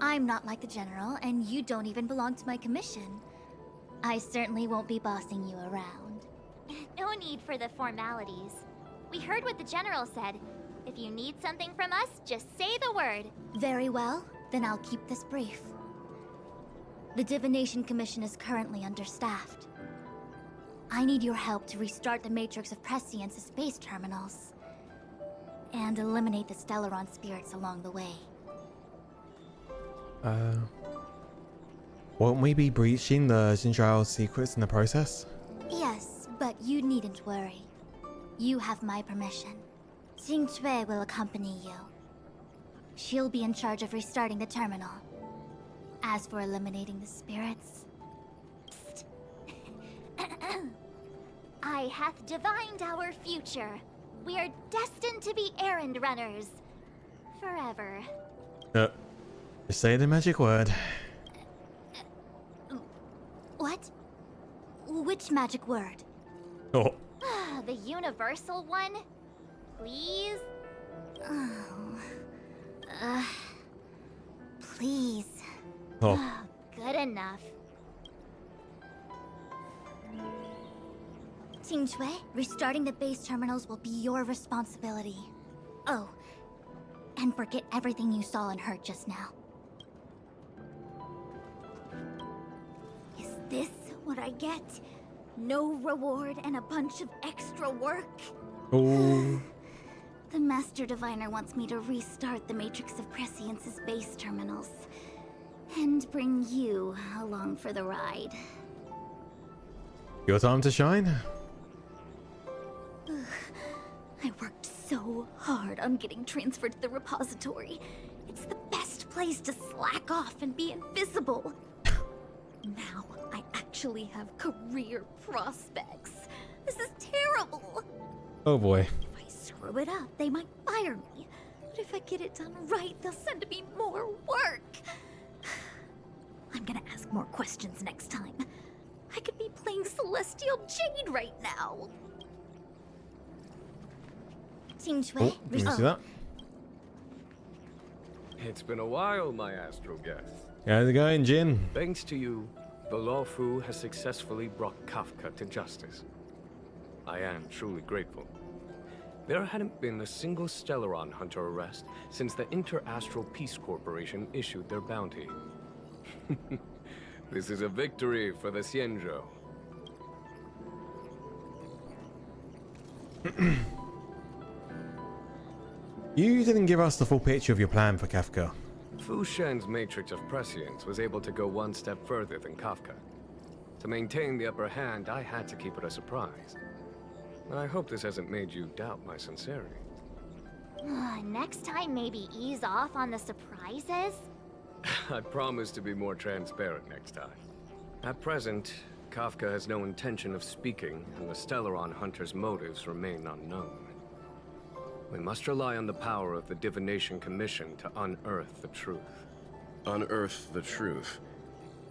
I'm not like the General, and you don't even belong to my commission. I certainly won't be bossing you around. No need for the formalities. We heard what the General said. If you need something from us, just say the word. Very well, then I'll keep this brief. The Divination Commission is currently understaffed. I need your help to restart the Matrix of Prescience's space terminals. And eliminate the Stellaron spirits along the way. Won't we be breaching the Xinjiao secrets in the process? Yes, but you needn't worry. You have my permission. Qingque will accompany you. She'll be in charge of restarting the terminal. As for eliminating the spirits... Psst. I hath divined our future. We are destined to be errand runners. Forever. Just say the magic word. What? Which magic word? Oh. The universal one? Please? Please. Oh. Good enough. Qingque, restarting the base terminals will be your responsibility. Oh, and forget everything you saw and heard just now. Is this what I get? No reward and a bunch of extra work? Oh. The Master Diviner wants me to restart the Matrix of Prescience's base terminals. And bring you along for the ride. Your time to shine? I worked so hard on getting transferred to the repository. It's the best place to slack off and be invisible. Now I actually have career prospects. This is terrible. Oh boy. If I screw it up, they might fire me. But if I get it done right, they'll send me more work. I'm gonna ask more questions next time. I could be playing Celestial Jade right now. Qingque, Oh, can you see that? It's been a while, my astro guest. How's it going, Jin? Thanks to you, the Lawfu has successfully brought Kafka to justice. I am truly grateful. There hadn't been a single Stellaron hunter arrest since the Inter-Astral Peace Corporation issued their bounty. This is a victory for the Xianzhou. You didn't give us the full picture of your plan for Kafka. Fu Shen's Matrix of Prescience was able to go one step further than Kafka. To maintain the upper hand, I had to keep it a surprise. I hope this hasn't made you doubt my sincerity. Next time, maybe ease off on the surprises? I promise to be more transparent next time. At present, Kafka has no intention of speaking, and the Stellaron hunter's motives remain unknown. We must rely on the power of the Divination Commission to unearth the truth. Unearth the truth?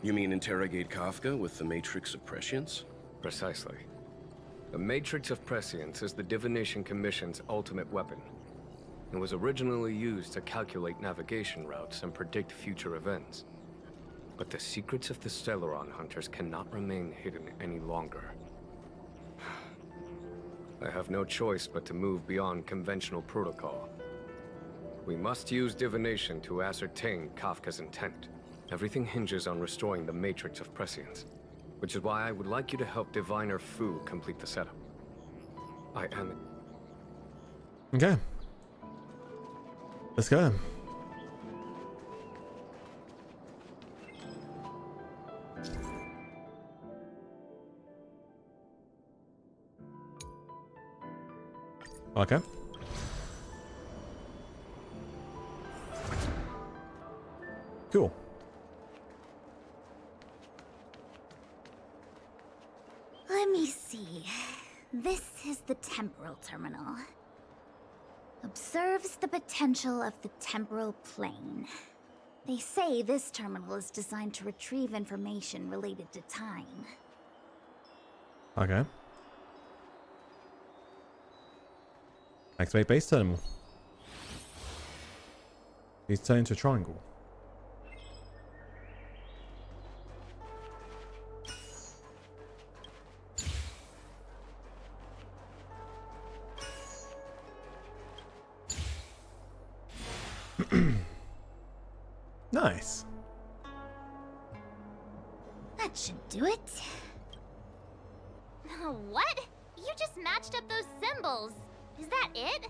You mean interrogate Kafka with the Matrix of Prescience? Precisely. The Matrix of Prescience is the Divination Commission's ultimate weapon. It was originally used to calculate navigation routes and predict future events. But the secrets of the Stellaron hunters cannot remain hidden any longer. I have no choice but to move beyond conventional protocol. We must use divination to ascertain Kafka's intent. Everything hinges on restoring the Matrix of Prescience, which is why I would like you to help Diviner Fu complete the setup. I am... Okay. Let's go. Okay. Cool. Let me see. This is the temporal terminal. Observes the potential of the temporal plane. They say this terminal is designed to retrieve information related to time. Okay. Activate base terminal. Please turn into a triangle. Nice. That should do it. What? You just matched up those symbols. Is that it?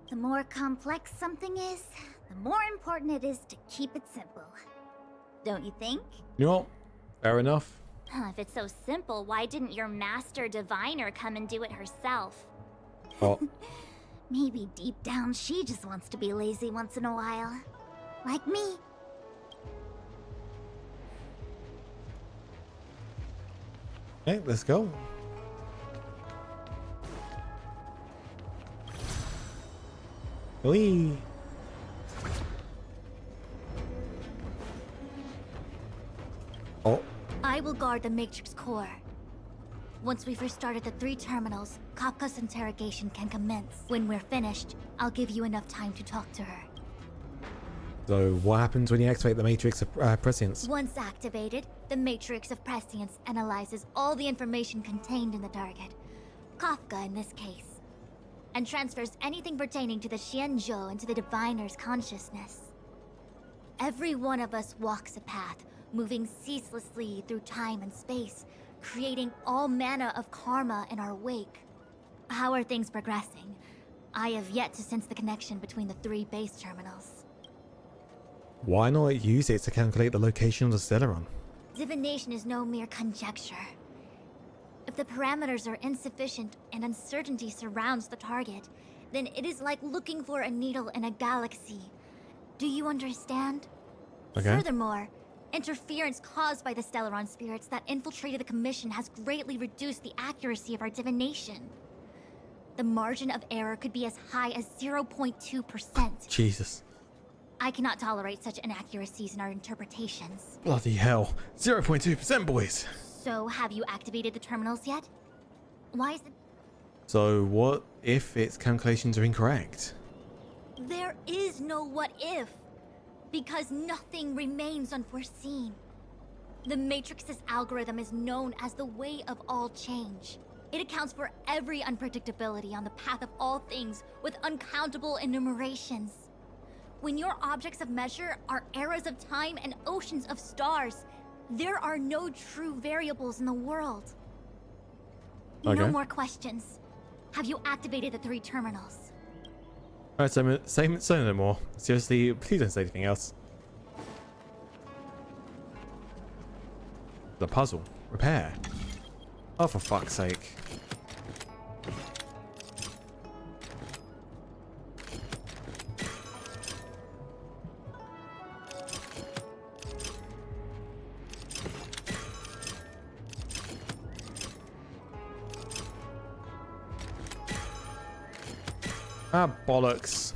The more complex something is, the more important it is to keep it simple. Don't you think? You know what? Fair enough. If it's so simple, why didn't your master diviner come and do it herself? Oh. Maybe deep down she just wants to be lazy once in a while. Like me. Okay, let's go. Whee! Oh. I will guard the Matrix core. Once we've restarted the 3 terminals, Kafka's interrogation can commence. When we're finished, I'll give you enough time to talk to her. So what happens when you activate the Matrix of Prescience? Once activated, the Matrix of Prescience analyzes all the information contained in the target, Kafka in this case, and transfers anything pertaining to the Xianzhou into the Diviner's consciousness. Every one of us walks a path, moving ceaselessly through time and space, creating all manner of karma in our wake. How are things progressing? I have yet to sense the connection between the 3 base terminals. Why not use it to calculate the location of the Stellaron? Divination is no mere conjecture. If the parameters are insufficient and uncertainty surrounds the target, then it is like looking for a needle in a galaxy. Do you understand? Okay. Furthermore, interference caused by the Stellaron spirits that infiltrated the Commission has greatly reduced the accuracy of our divination. The margin of error could be as high as 0.2%. Jesus. I cannot tolerate such inaccuracies in our interpretations. Bloody hell. 0.2%, boys. So, have you activated the terminals yet? Why is it... So what if its calculations are incorrect? There is no what if, because nothing remains unforeseen. The Matrix's algorithm is known as the way of all change. It accounts for every unpredictability on the path of all things with uncountable enumerations. When your objects of measure are eras of time and oceans of stars, there are no true variables in the world. Okay. No more questions. Have you activated the 3 terminals? Alright, so say no more. Seriously, please don't say anything else. The puzzle. Repair. Oh, for fuck's sake. Ah, bollocks.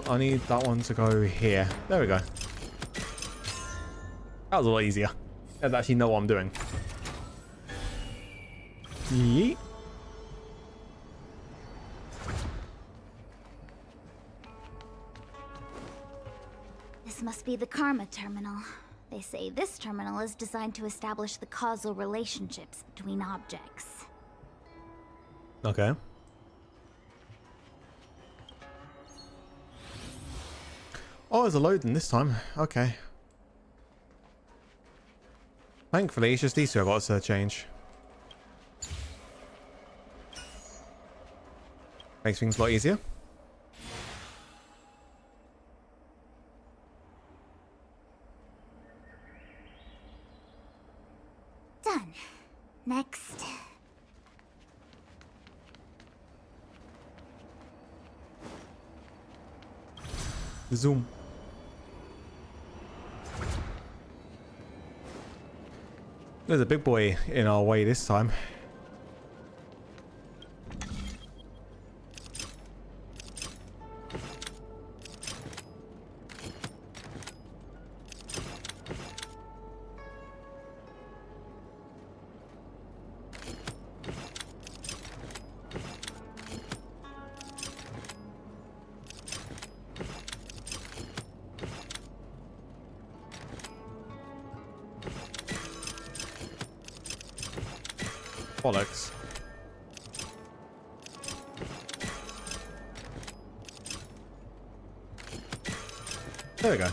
I need that one to go here. There we go. That was a lot easier. I actually know what I'm doing. Yeet. This must be the Karma Terminal. They say this terminal is designed to establish the causal relationships between objects. Okay. Oh, there's a loading this time. Okay. Thankfully, it's just these 2 I've got to change. Makes things a lot easier. Done. Next. Zoom. There's a big boy in our way this time. Bollocks. There we go.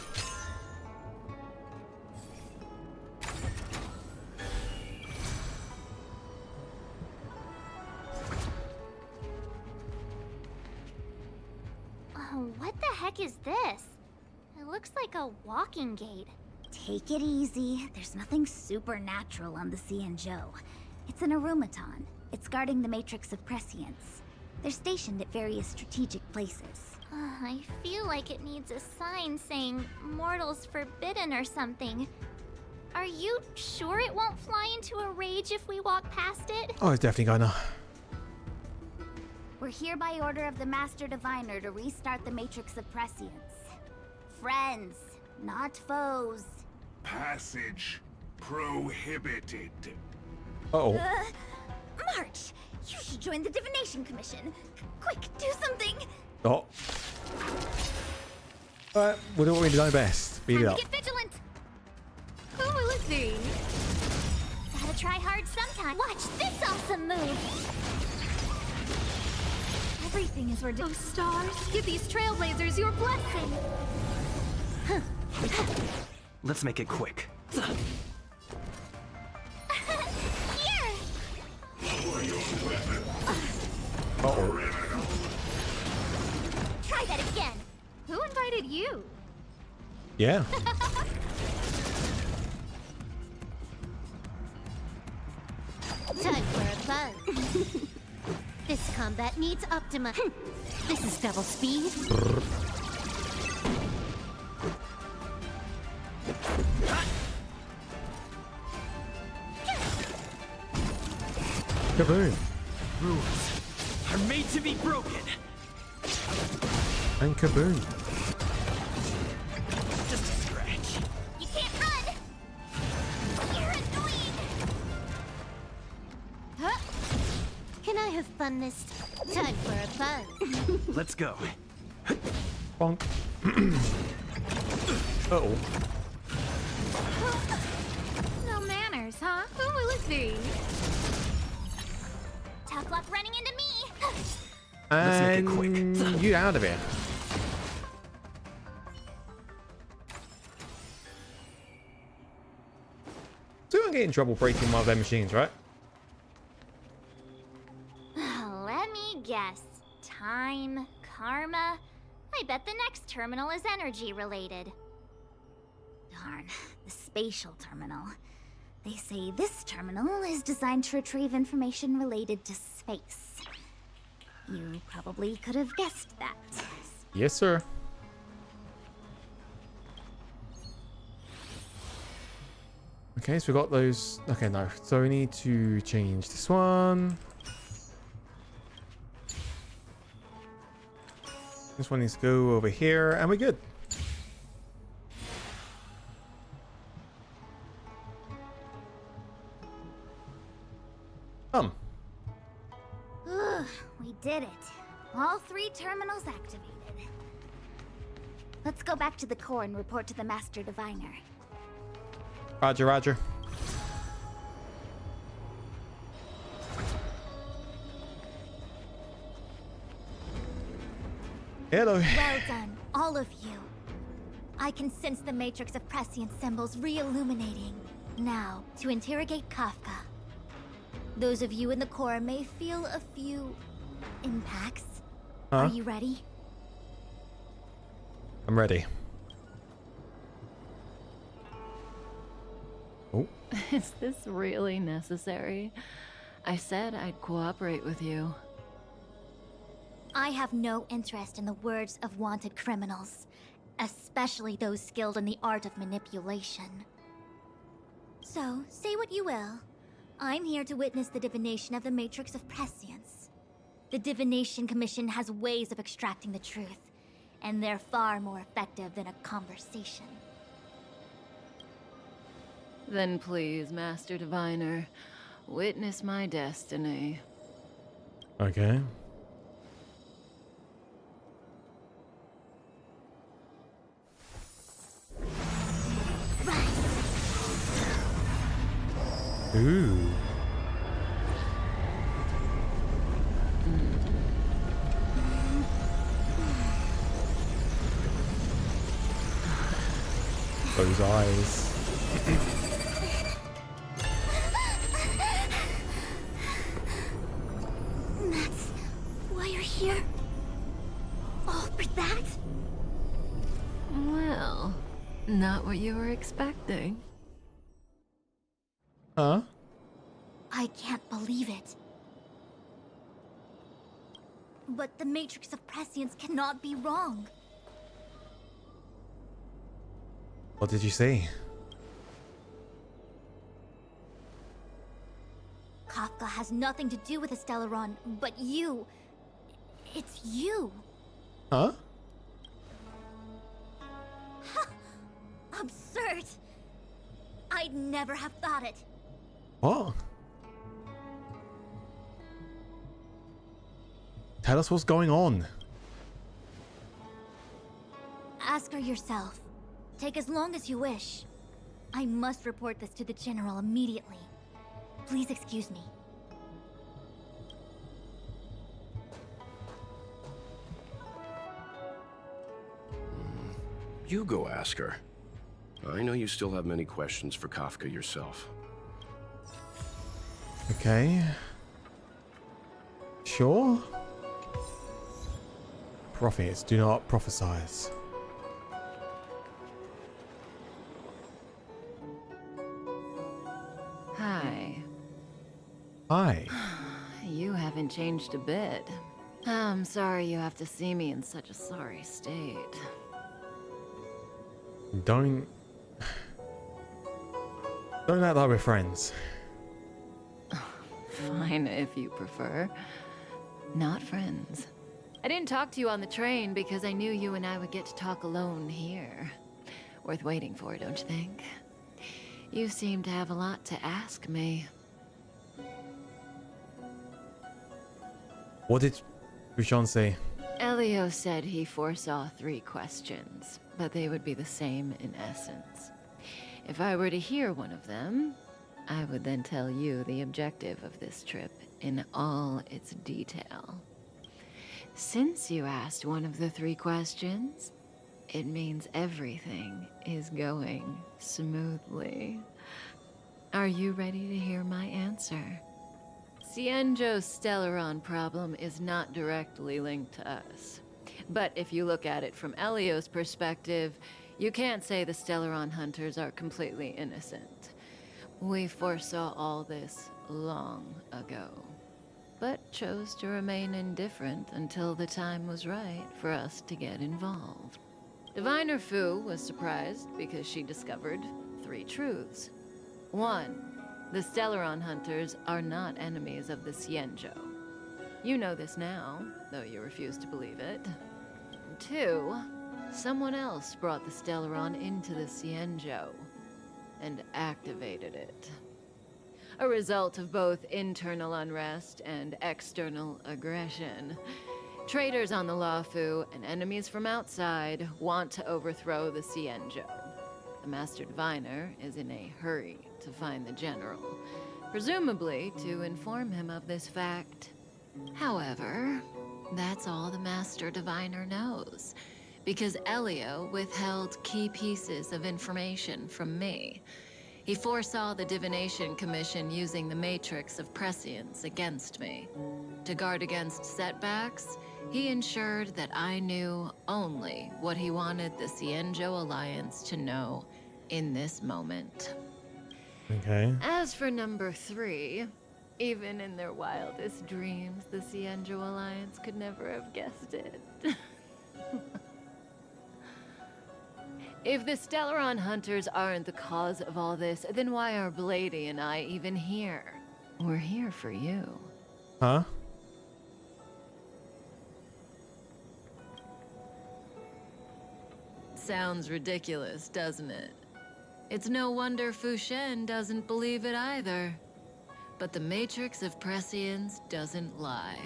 What the heck is this? It looks like a walking gate. Take it easy. There's nothing supernatural on the Cianzhou. It's an arumaton. It's guarding the matrix of prescience. They're stationed at various strategic places. I feel like it needs a sign saying mortals forbidden or something. Are you sure it won't fly into a rage if we walk past it? Oh, it's definitely gonna. We're here by order of the Master Diviner to restart the matrix of prescience. Friends, not foes. Passage prohibited. Uh-oh. March, you should join the Divination Commission. Quick, do something. Oh. Alright, we'll do what we know best. Beat it up. Get vigilant. Who will it be? Gotta try hard sometime. Watch this awesome move. Everything is ridiculous. Oh, stars, give these trailblazers your blessing. Let's make it quick. Uh-oh. Try that again. Who invited you? Yeah. Time for a buzz. This combat needs Optima. This is double speed. Kaboom. Rules are made to be broken. And kaboom. Just a scratch. You can't run. You're annoying. Huh? Can I have fun this time for a buzz? Let's go. Bonk. Uh-oh. No manners, huh? Who will it be? Tough luck running into me. And you out of here. So you won't get in trouble breaking one of their machines, right? Let me guess. Time, karma. I bet the next terminal is energy related. Darn, the spatial terminal. They say this terminal is designed to retrieve information related to space. You probably could have guessed that. Yes, sir. Okay, so we got those. Okay, no. So we need to change this one. This one needs to go over here, and we're good. We did it. All 3 terminals activated. Let's go back to the core and report to the Master Diviner. Roger, roger. Hello. Well done, all of you. I can sense the matrix of prescient symbols re-illuminating. Now, to interrogate Kafka. Those of you in the core may feel a few impacts. Huh? Are you ready? I'm ready. Oh. Is this really necessary? I said I'd cooperate with you. I have no interest in the words of wanted criminals. especially those skilled in the art of manipulation. So, say what you will. I'm here to witness the divination of the Matrix of Prescience. The Divination Commission has ways of extracting the truth, and they're far more effective than a conversation. Then please, Master Diviner, witness my destiny. Okay. Ooh. Those eyes. That's why you're here? All for that? Well, not what you were expecting. Huh? I can't believe it. But the Matrix of Prescience cannot be wrong. What did you see? Kafka has nothing to do with the Stellaron, but you... It's you. Huh? Absurd. I'd never have thought it. What? Tell us what's going on. Ask her yourself. Take as long as you wish. I must report this to the General immediately. Please excuse me. You go ask her. I know you still have many questions for Kafka yourself. Okay. Sure. Prophets do not prophesize. Hi. Hi. You haven't changed a bit. I'm sorry you have to see me in such a sorry state. Don't act like we're friends. Fine, if you prefer. Not friends. I didn't talk to you on the train because I knew you and I would get to talk alone here. Worth waiting for, don't you think? You seem to have a lot to ask me. What did Rushan say? Elio said he foresaw 3 questions, but they would be the same in essence. If I were to hear one of them, I would then tell you the objective of this trip in all its detail. Since you asked one of the 3 questions, it means everything is going smoothly. Are you ready to hear my answer? Cienjo's Stellaron problem is not directly linked to us. But if you look at it from Elio's perspective, you can't say the Stellaron hunters are completely innocent. We foresaw all this long ago, but chose to remain indifferent until the time was right for us to get involved. Diviner Fu was surprised because she discovered 3 truths. 1. The Stellaron hunters are not enemies of the Cienjo. You know this now, though you refuse to believe it. 2. Someone else brought the Stellaron into the Cienjo and activated it. A result of both internal unrest and external aggression. Traitors on the Luzeal and enemies from outside want to overthrow the Cienjo. The Master Diviner is in a hurry to find the General, presumably to inform him of this fact. However, that's all the Master Diviner knows, because Elio withheld key pieces of information from me. He foresaw the Divination Commission using the Matrix of Prescience against me. To guard against setbacks, he ensured that I knew only what he wanted the Cienjo Alliance to know in this moment. Okay. As for number 3, even in their wildest dreams, the Cienjo Alliance could never have guessed it. If the Stellaron hunters aren't the cause of all this, then why are Blady and I even here? We're here for you. Huh? Sounds ridiculous, doesn't it? It's no wonder Fushen doesn't believe it either. But the Matrix of Prescience doesn't lie.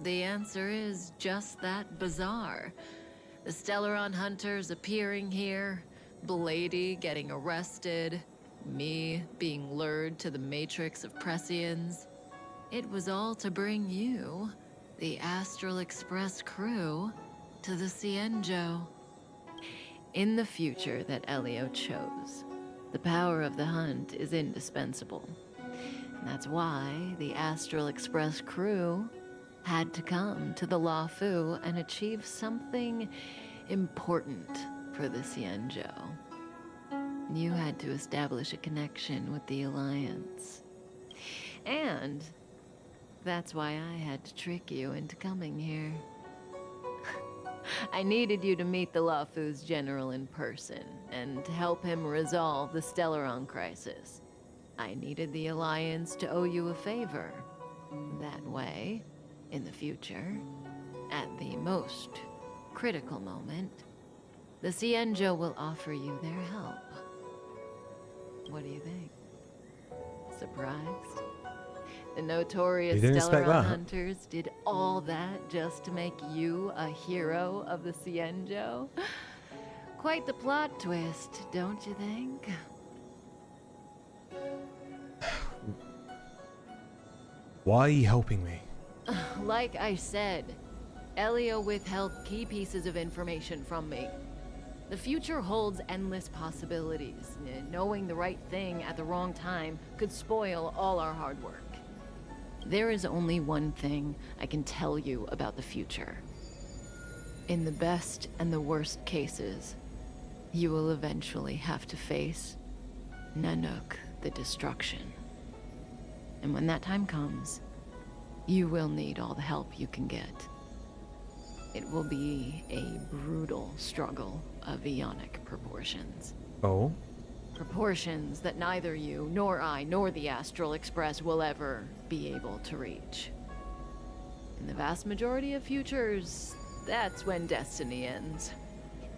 The answer is just that bizarre. The Stellaron hunters appearing here, Blady getting arrested, me being lured to the Matrix of Prescience. It was all to bring you, the Astral Express crew, to the Cienjo. In the future that Elio chose, the power of the hunt is indispensable. And that's why the Astral Express crew had to come to the Luzeal and achieve something important for the Cienjo. You had to establish a connection with the Alliance. And that's why I had to trick you into coming here. I needed you to meet the Luzeal's general in person and to help him resolve the Stellaron crisis. I needed the Alliance to owe you a favor. That way, in the future, at the most critical moment, the Cienjo will offer you their help. What do you think? Surprised? The notorious Stellaron hunters did all that just to make you a hero of the Cienjo? Quite the plot twist, don't you think? Why are you helping me? Like I said, Elio withheld key pieces of information from me. The future holds endless possibilities. Knowing the right thing at the wrong time could spoil all our hard work. There is only one thing I can tell you about the future. In the best and the worst cases, you will eventually have to face Nanook the Destruction. And when that time comes, you will need all the help you can get. It will be a brutal struggle of eonic proportions. Oh? Proportions that neither you, nor I, nor the Astral Express will ever be able to reach. In the vast majority of futures, that's when destiny ends.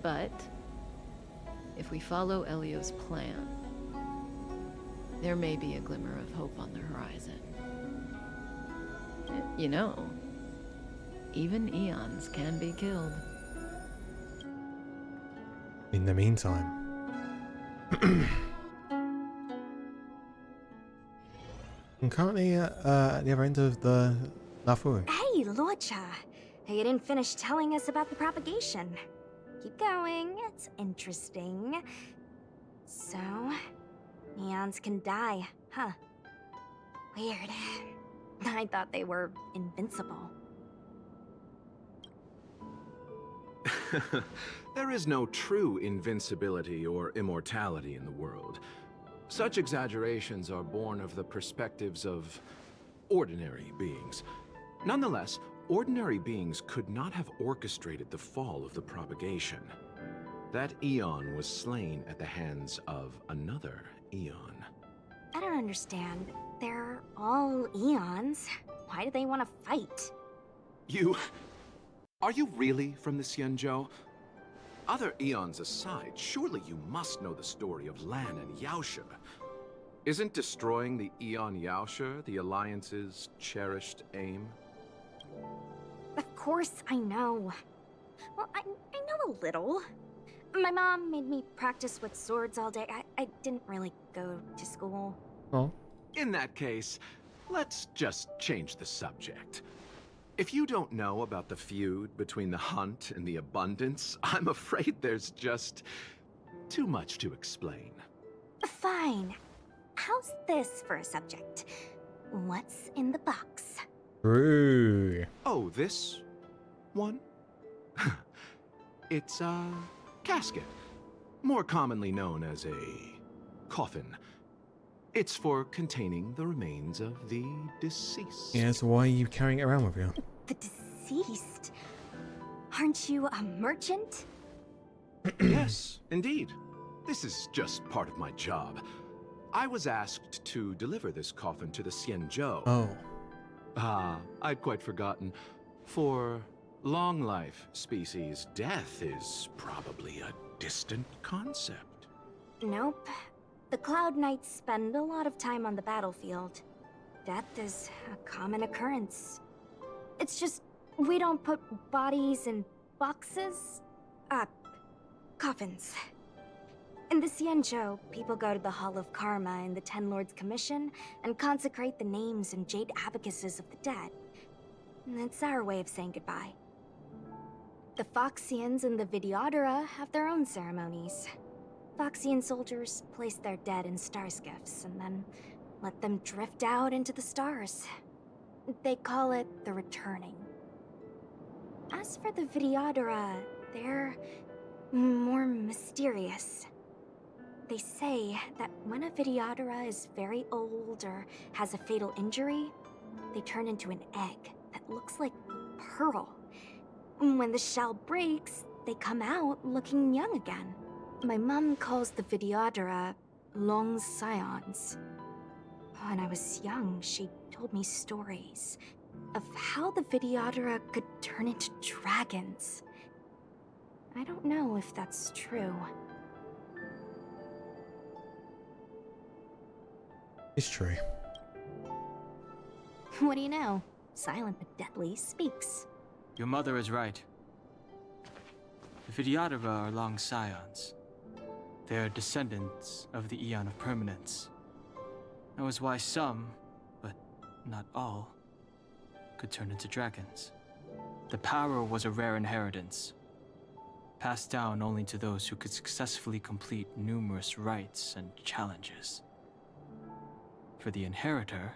But if we follow Elio's plan, there may be a glimmer of hope on the horizon. You know, even eons can be killed. In the meantime. I'm currently at the other end of the Luzeal. Hey, Lucha. You didn't finish telling us about the propagation. Keep going, it's interesting. So, eons can die, huh? Weird. I thought they were invincible. There is no true invincibility or immortality in the world. Such exaggerations are born of the perspectives of ordinary beings. Nonetheless, ordinary beings could not have orchestrated the fall of the propagation. That eon was slain at the hands of another eon. I don't understand. They're all eons. Why do they want to fight? Are you really from the Cienjo? Other eons aside, surely you must know the story of Lan and Yaoshe. Isn't destroying the Eon Yaoshe the Alliance's cherished aim? Of course I know. Well, I know a little. My mom made me practice with swords all day. I didn't really go to school. Oh. In that case, let's just change the subject. If you don't know about the feud between the Hunt and the Abundance, I'm afraid there's just too much to explain. Fine. How's this for a subject? What's in the box? Ooh. Oh, this one? It's a casket, more commonly known as a coffin. It's for containing the remains of the deceased. Yeah, so why are you carrying it around with you? The deceased? Aren't you a merchant? Yes, indeed. This is just part of my job. I was asked to deliver this coffin to the Xianzhou. Oh. Ah, I'd quite forgotten. For long life species, death is probably a distant concept. Nope. The Cloud Knights spend a lot of time on the battlefield. Death is a common occurrence. It's just, we don't put bodies in boxes. Coffins. In the Xianzhou, people go to the Hall of Karma in the Ten Lords Commission and consecrate the names and jade abacuses of the dead. It's our way of saying goodbye. The Foxians and the Videodora have their own ceremonies. Foxian soldiers place their dead in star skiffs and then let them drift out into the stars. They call it the returning. As for the Videodora, they're more mysterious. They say that when a Videodora is very old or has a fatal injury, they turn into an egg that looks like a pearl. When the shell breaks, they come out looking young again. My mom calls the Videodora long scions. When I was young, she told me stories of how the Videodora could turn into dragons. I don't know if that's true. It's true. What do you know? Silent but deadly speaks. Your mother is right. The Videodora are long scions. They are descendants of the Eon of Permanence. That was why some, but not all, could turn into dragons. The power was a rare inheritance, passed down only to those who could successfully complete numerous rites and challenges. For the inheritor,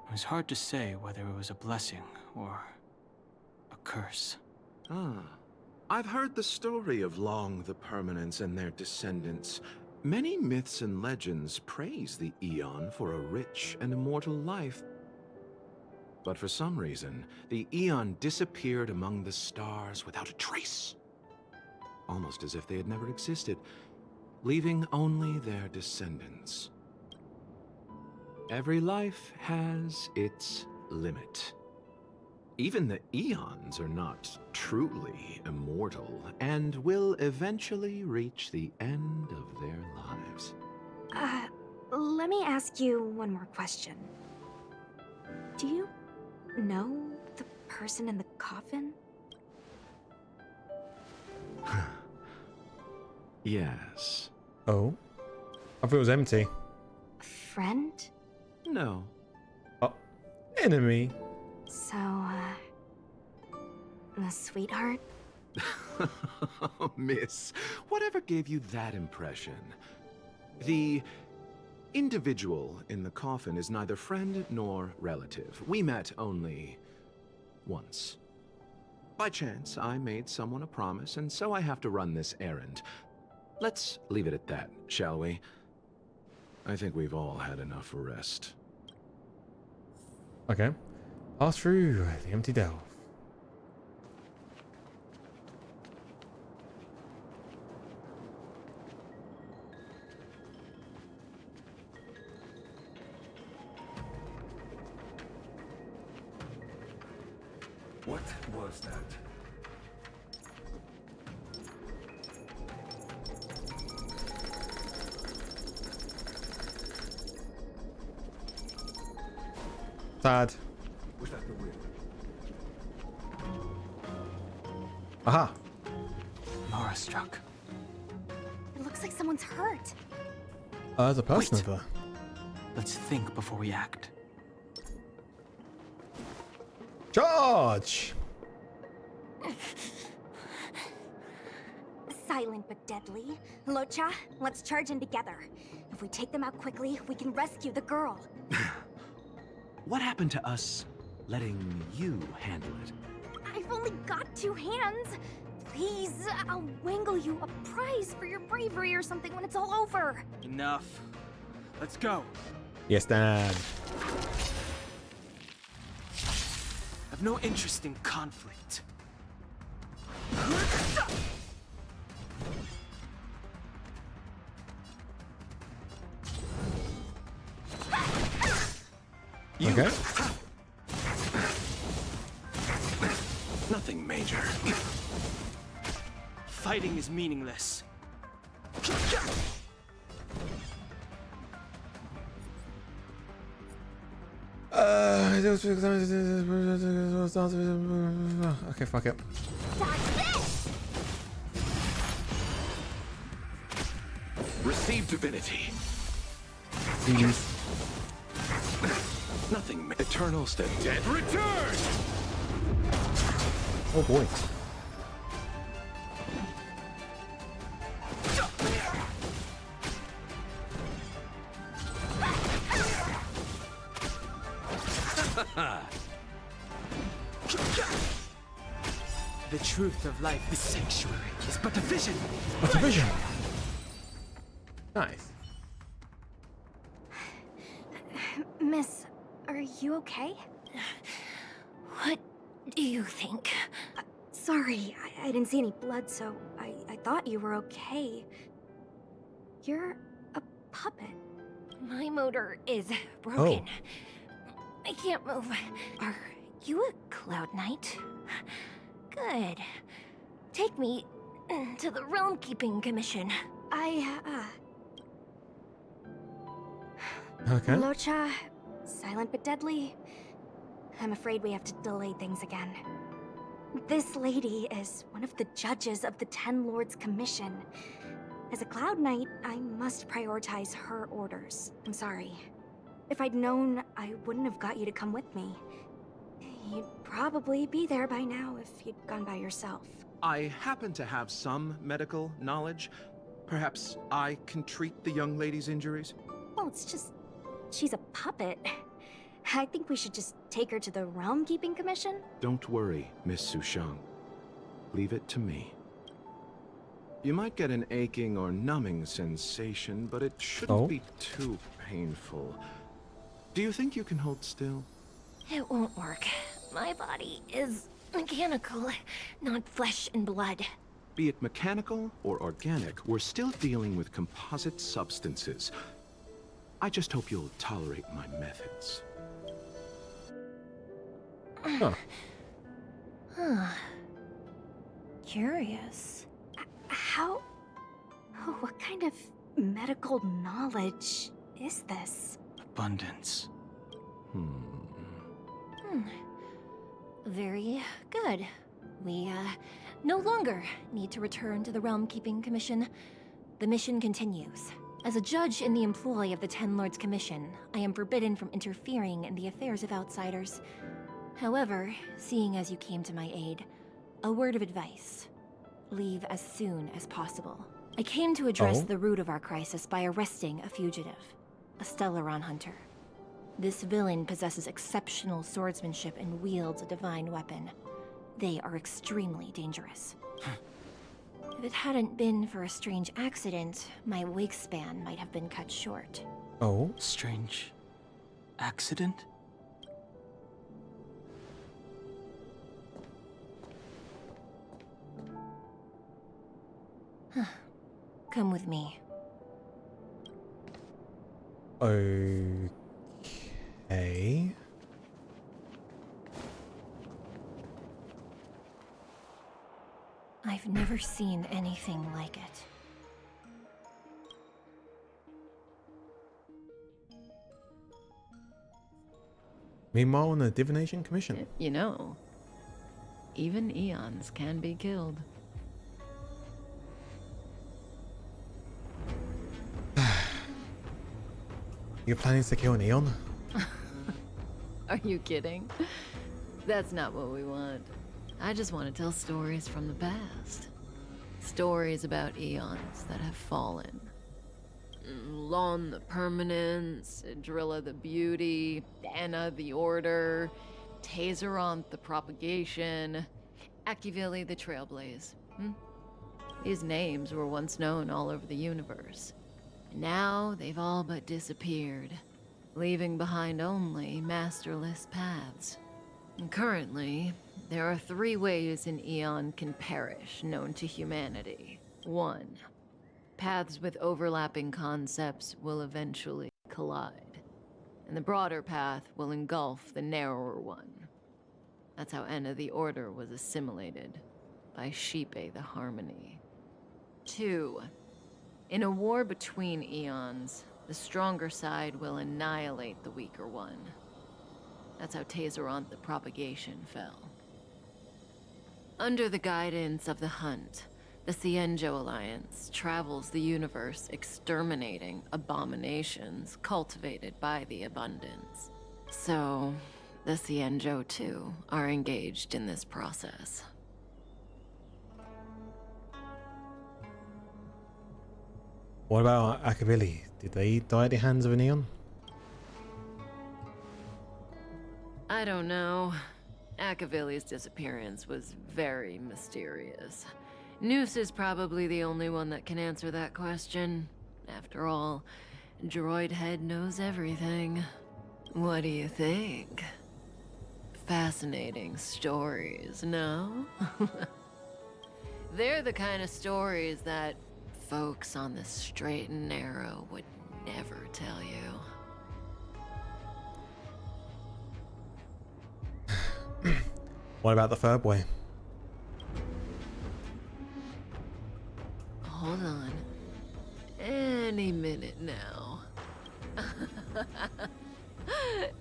it was hard to say whether it was a blessing or a curse. I've heard the story of Long the Permanence and their descendants. Many myths and legends praise the Eon for a rich and immortal life. But for some reason, the Eon disappeared among the stars without a trace. Almost as if they had never existed, leaving only their descendants. Every life has its limit. Even the Eons are not truly immortal, and will eventually reach the end of their lives. Let me ask you one more question. Do you know the person in the coffin? Yes. Oh? I thought it was empty. Friend? No. Oh. Enemy? So, a sweetheart? Miss, whatever gave you that impression? The individual in the coffin is neither friend nor relative. We met only once. By chance, I made someone a promise, and so I have to run this errand. Let's leave it at that, shall we? I think we've all had enough rest. Okay. Pass through the empty delve. What was that? Sad. Was that the wind? Aha. Mara struck. It looks like someone's hurt. There's a person Wait. over there. Let's think before we act. Charge! Silent but deadly. Locha, let's charge in together. If we take them out quickly, we can rescue the girl. What happened to us letting you handle it? I've only got 2 hands. Please, I'll wangle you a prize for your bravery or something when it's all over. Enough. Let's go. Yes, Dad. I've no interest in conflict. Okay. Nothing major. Fighting is meaningless. Okay, fuck it. Receive divinity. Please. Nothing. Eternal stead. Dead return. Oh boy. The truth of life, the sanctuary, is but a vision. What's a vision? Nice. Miss, are you okay? What do you think? Sorry, I didn't see any blood, so I thought you were okay. You're a puppet. My motor is broken. I can't move. Are you a Cloud Knight? Good. Take me to the Realm Keeping Commission. Okay. Locha, silent but deadly. I'm afraid we have to delay things again. This lady is one of the judges of the Ten Lords Commission. As a Cloud Knight, I must prioritize her orders. I'm sorry. If I'd known, I wouldn't have got you to come with me. You'd probably be there by now if you'd gone by yourself. I happen to have some medical knowledge. Perhaps I can treat the young lady's injuries? Well, it's just... she's a puppet. I think we should just take her to the Realm Keeping Commission. Don't worry, Miss Sushang. Leave it to me. You might get an aching or numbing sensation, but it shouldn't be too painful. Do you think you can hold still? It won't work. My body is mechanical, not flesh and blood. Be it mechanical or organic, we're still dealing with composite substances. I just hope you'll tolerate my methods. Huh. Curious. How... what kind of medical knowledge is this? Abundance. Very good. We, no longer need to return to the Realm Keeping Commission. The mission continues. As a judge in the employ of the Ten Lords Commission, I am forbidden from interfering in the affairs of outsiders. However, seeing as you came to my aid, a word of advice. Leave as soon as possible. I came to address the root of our crisis by arresting a fugitive, a stellaron hunter. This villain possesses exceptional swordsmanship and wields a divine weapon. They are extremely dangerous. If it hadn't been for a strange accident, my wingspan might have been cut short. Oh? Strange accident? Come with me. Okay. I've never seen anything like it. Meanwhile, in the Divination Commission. You know, even eons can be killed. You're planning to kill an Eon? Are you kidding? That's not what we want. I just want to tell stories from the past. Stories about eons that have fallen. Lon the Permanence, Drilla the Beauty, Anna the Order, Tazeronth the Propagation, Akivili the Trailblaze. These names were once known all over the universe. Now they've all but disappeared, leaving behind only masterless paths. And currently, there are 3 ways an eon can perish known to humanity. 1. Paths with overlapping concepts will eventually collide. and the broader path will engulf the narrower one. That's how Enna the Order was assimilated, by Shipe the Harmony. 2. In a war between eons, the stronger side will annihilate the weaker one. That's how Tazeronth the Propagation fell. Under the guidance of the Hunt, the Cienjo Alliance travels the universe exterminating abominations cultivated by the Abundance. So, the Cienjo, too, are engaged in this process. What about Akavili? Did they die at the hands of an Eon? I don't know. Akavili's disappearance was very mysterious. Noose is probably the only one that can answer that question. After all, Droid Head knows everything. What do you think? Fascinating stories, no? They're the kind of stories that folks on the straight and narrow would never tell you. What about the third boy? Hold on. Any minute now.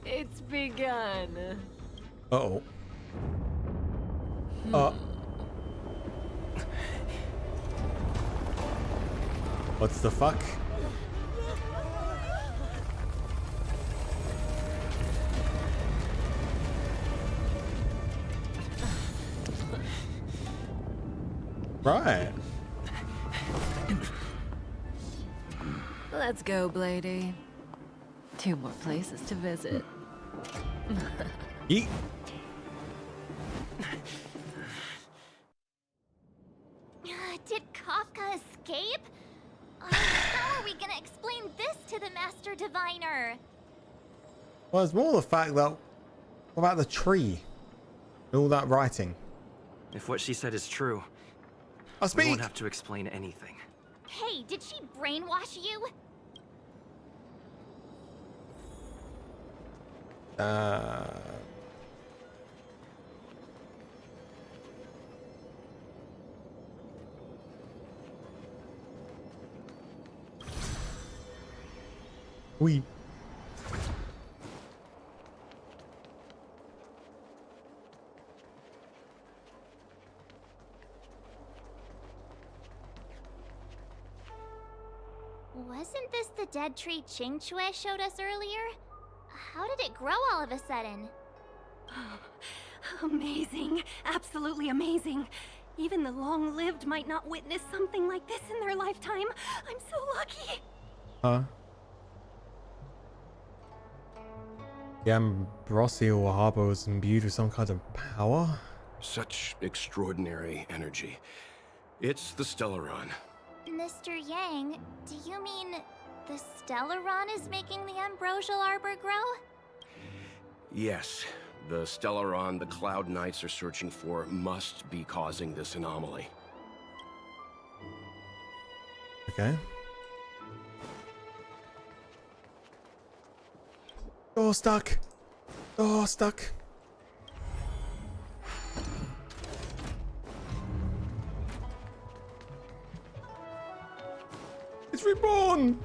It's begun. Uh-oh. What the fuck? Right. Let's go, Blady. 2 more places to visit. Yeet. Did Kafka escape? How are we gonna explain this to the Master Diviner? Well, it's more the fact that... What about the tree? And all that writing? If what she said is true, I speak. we won't have to explain anything. Hey, did she brainwash you? We. Wasn't this the dead tree Qingque showed us earlier? How did it grow all of a sudden? Amazing. Absolutely amazing. Even the long-lived might not witness something like this in their lifetime. I'm so lucky. Huh? The Ambrosial Harbor was imbued with some kind of power? Such extraordinary energy. It's the Stellaron. Mr. Yang, do you mean the Stellaron is making the Ambrosial Arbor grow? Yes, the Stellaron the Cloud Knights are searching for must be causing this anomaly. Okay. Door stuck. Door stuck. It's reborn.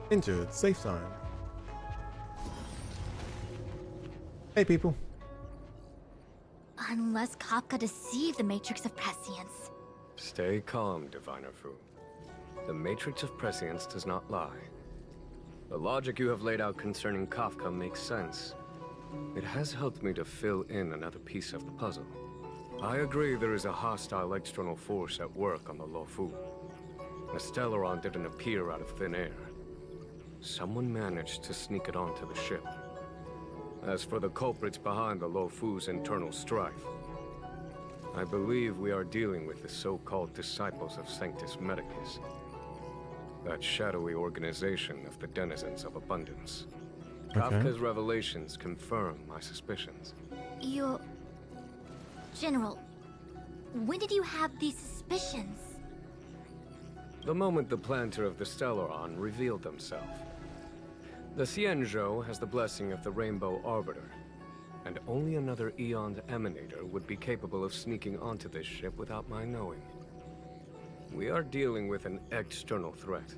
Injured. Safe zone. Hey, people. Unless Kafka deceived the Matrix of Prescience. Stay calm, Diviner Fu. The Matrix of Prescience does not lie. The logic you have laid out concerning Kafka makes sense. It has helped me to fill in another piece of the puzzle. I agree there is a hostile external force at work on the Luzeal. The Stellaron didn't appear out of thin air. Someone managed to sneak it onto the ship. As for the culprits behind the Luzeal's internal strife, I believe we are dealing with the so-called disciples of Sanctus Medicus. That shadowy organization of the denizens of abundance. Okay. Kafka's revelations confirm my suspicions. You... General, when did you have these suspicions? the moment the planter of the Stellaron revealed himself. The Xianzhou has the blessing of the Rainbow Arbiter, and only another Eon's Emanator would be capable of sneaking onto this ship without my knowing. We are dealing with an external threat.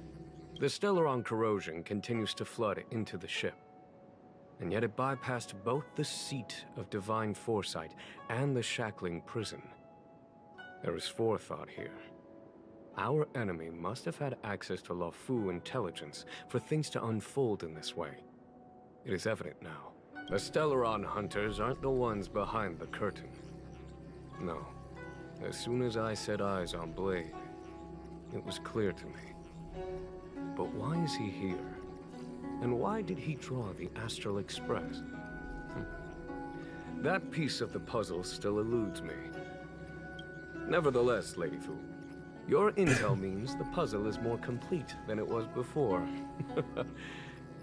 The Stellaron corrosion continues to flood into the ship, and yet it bypassed both the seat of divine foresight and the shackling prison. There is forethought here. Our enemy must have had access to Lufu intelligence for things to unfold in this way. It is evident now. The Stellaron hunters aren't the ones behind the curtain. No. As soon as I set eyes on Blade, it was clear to me. But why is he here? And why did he draw the Astral Express? That piece of the puzzle still eludes me. Nevertheless, Lady Fu, your intel means the puzzle is more complete than it was before.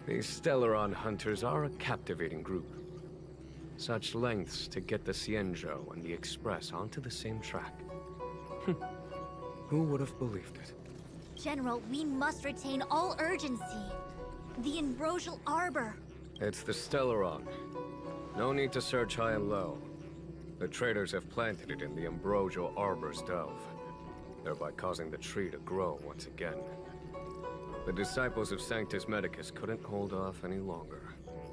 These Stellaron hunters are a captivating group. Such lengths to get the Xianzhou and the Express onto the same track. Who would have believed it? General, we must retain all urgency. The Ambrosial Arbor. It's the Stellaron. No need to search high and low. The traders have planted it in the Ambrosial Arbor's delve, thereby causing the tree to grow once again. The disciples of Sanctus Medicus couldn't hold off any longer.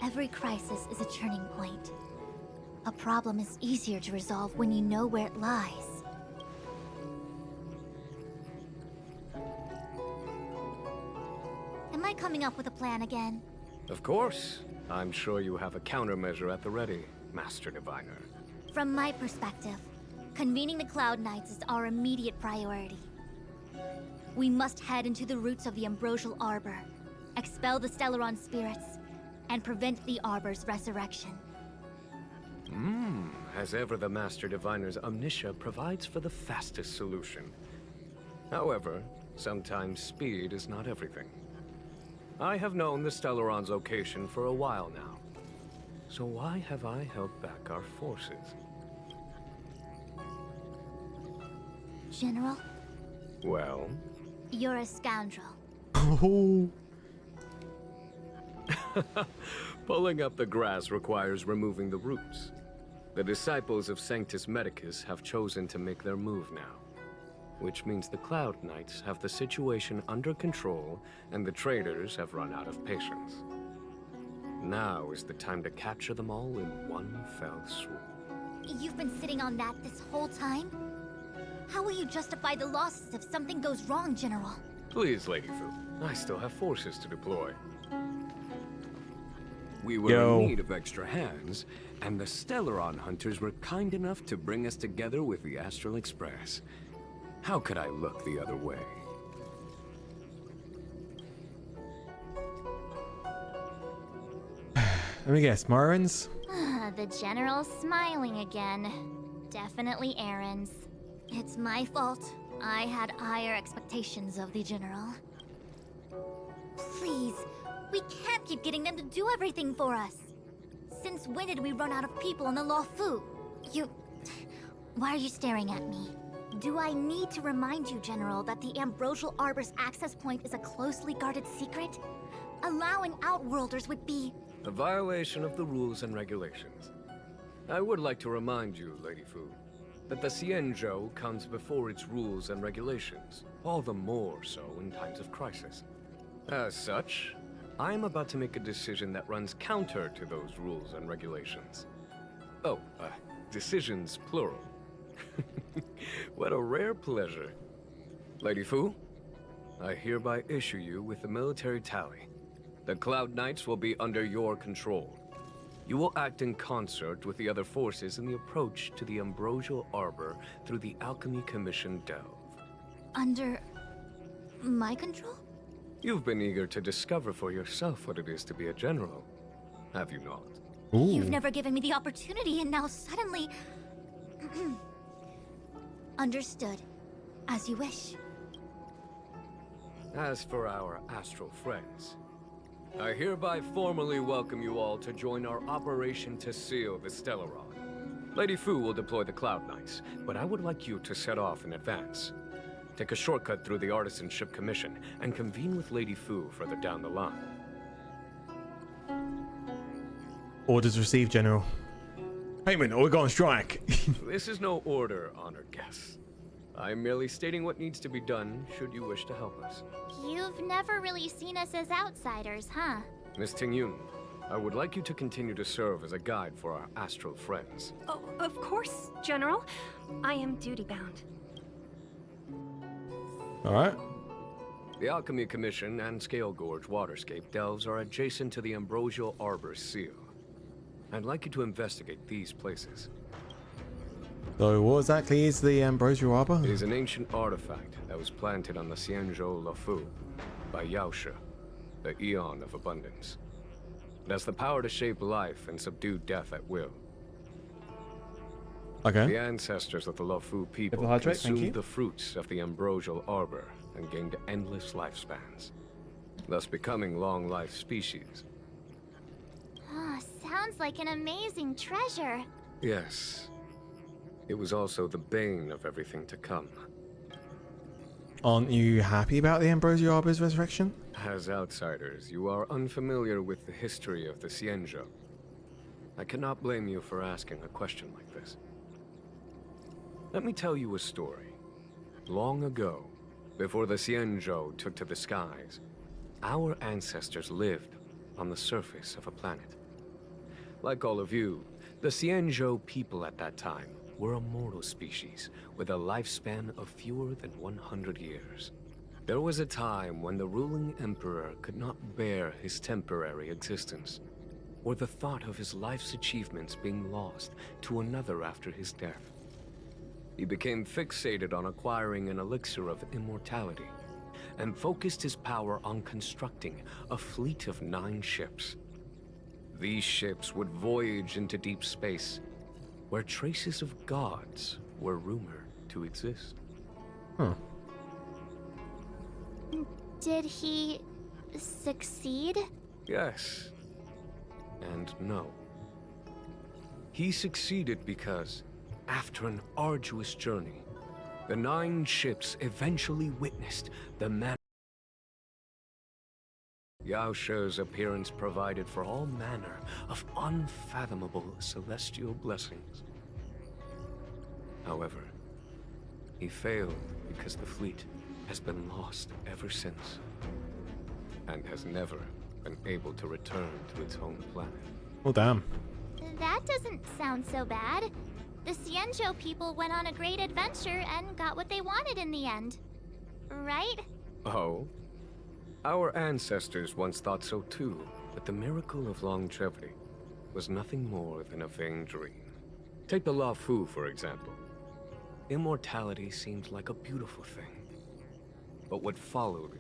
Every crisis is a turning point. A problem is easier to resolve when you know where it lies. Am I coming up with a plan again? Of course. I'm sure you have a countermeasure at the ready, Master Diviner. From my perspective, convening the Cloud Knights is our immediate priority. We must head into the roots of the Ambrosial Arbor, expel the Stellaron spirits, and prevent the Arbor's resurrection. As ever, the Master Diviner's omniscia provides for the fastest solution. However, sometimes speed is not everything. I have known the Stellaron's location for a while now. So why have I held back our forces? General? Well? You're a scoundrel. Oh. Pulling up the grass requires removing the roots. The disciples of Sanctus Medicus have chosen to make their move now, which means the Cloud Knights have the situation under control and the traders have run out of patience. Now is the time to capture them all in one fell swoop. You've been sitting on that this whole time? How will you justify the losses if something goes wrong, General? Please, Lady Fu, I still have forces to deploy. We were in need of extra hands, and the Stellaron hunters were kind enough to bring us together with the Astral Express. How could I look the other way? Let me guess, Morans? The General's smiling again. Definitely Aaron's. It's my fault. I had higher expectations of the General. Please, we can't keep getting them to do everything for us. Since when did we run out of people in the Lufu? Why are you staring at me? Do I need to remind you, General, that the Ambrosial Arbor's access point is a closely guarded secret? Allowing Outworlders would be... a violation of the rules and regulations. I would like to remind you, Lady Fu, that the Xianzhou comes before its rules and regulations, all the more so in times of crisis. As such, I am about to make a decision that runs counter to those rules and regulations. Oh, decisions plural. What a rare pleasure. Lady Fu, I hereby issue you with the military tally. The Cloud Knights will be under your control. You will act in concert with the other forces in the approach to the Ambrosial Arbor through the Alchemy Commission delve. Under... my control? You've been eager to discover for yourself what it is to be a general, have you not? Ooh. You've never given me the opportunity, and now suddenly... Understood. As you wish. As for our astral friends, I hereby formally welcome you all to join our operation to seal the Stellaron. Lady Fu will deploy the Cloud Knights, but I would like you to set off in advance. Take a shortcut through the Artisanship Commission and convene with Lady Fu further down the line. Orders received, General. Payment, or we go on strike. This is no order, honored guests. I'm merely stating what needs to be done should you wish to help us. You've never really seen us as outsiders, huh? Miss Tingyun, I would like you to continue to serve as a guide for our astral friends. Oh, of course, General. I am duty-bound. Alright. The Alchemy Commission and Scale Gorge waterscape delves are adjacent to the Ambrosial Arbor Seal. I'd like you to investigate these places. So what exactly is the Ambrosial Arbor? It is an ancient artifact that was planted on the Xianzhou Lafu by Yaoshe, the Eon of Abundance. It has the power to shape life and subdue death at will. Okay. The ancestors of the Lafu people Carbohydrate, thank you. consumed the fruits of the Ambrosial Arbor and gained endless lifespans, thus becoming long-life species. Oh, sounds like an amazing treasure. Yes. It was also the bane of everything to come. Aren't you happy about the Ambrosial Arbor's resurrection? As outsiders, you are unfamiliar with the history of the Xianzhou. I cannot blame you for asking a question like this. Let me tell you a story. Long ago, before the Xianzhou took to the skies, our ancestors lived on the surface of a planet. Like all of you, the Xianzhou people at that time were a mortal species with a lifespan of fewer than 100 years. There was a time when the ruling emperor could not bear his temporary existence, or the thought of his life's achievements being lost to another after his death. He became fixated on acquiring an elixir of immortality, and focused his power on constructing a fleet of 9 ships. These ships would voyage into deep space, where traces of gods were rumored to exist. Huh. Did he succeed? Yes. And no. He succeeded because, after an arduous journey, the 9 ships eventually witnessed the man. Yaoshe's appearance provided for all manner of unfathomable celestial blessings. However, he failed because the fleet has been lost ever since, and has never been able to return to its home planet. Well, damn. That doesn't sound so bad. The Xianzhou people went on a great adventure and got what they wanted in the end. Right? Oh? Our ancestors once thought so too, but the miracle of longevity was nothing more than a vain dream. Take the Lafu, for example. Immortality seemed like a beautiful thing. But what followed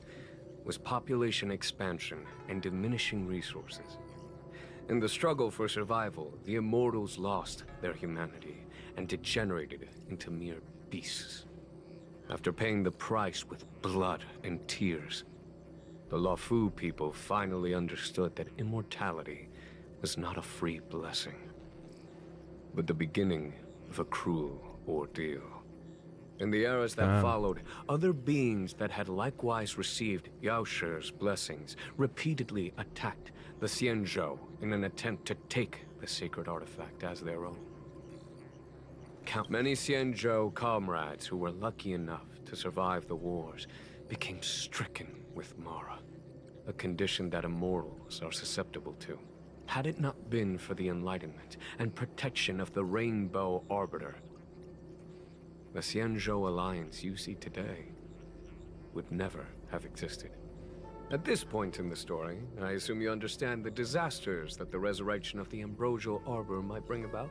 was population expansion and diminishing resources. In the struggle for survival, the immortals lost their humanity and degenerated into mere beasts. After paying the price with blood and tears, the Lafu people finally understood that immortality was not a free blessing, but the beginning of a cruel ordeal. In the eras that followed, other beings that had likewise received Yaoshe's blessings repeatedly attacked the Xianzhou in an attempt to take the sacred artifact as their own. Many Xianzhou comrades who were lucky enough to survive the wars became stricken with Mara, a condition that immortals are susceptible to. Had it not been for the enlightenment and protection of the Rainbow Arbiter, the Xianzhou alliance you see today would never have existed. At this point in the story, I assume you understand the disasters that the resurrection of the Ambrosial Arbor might bring about?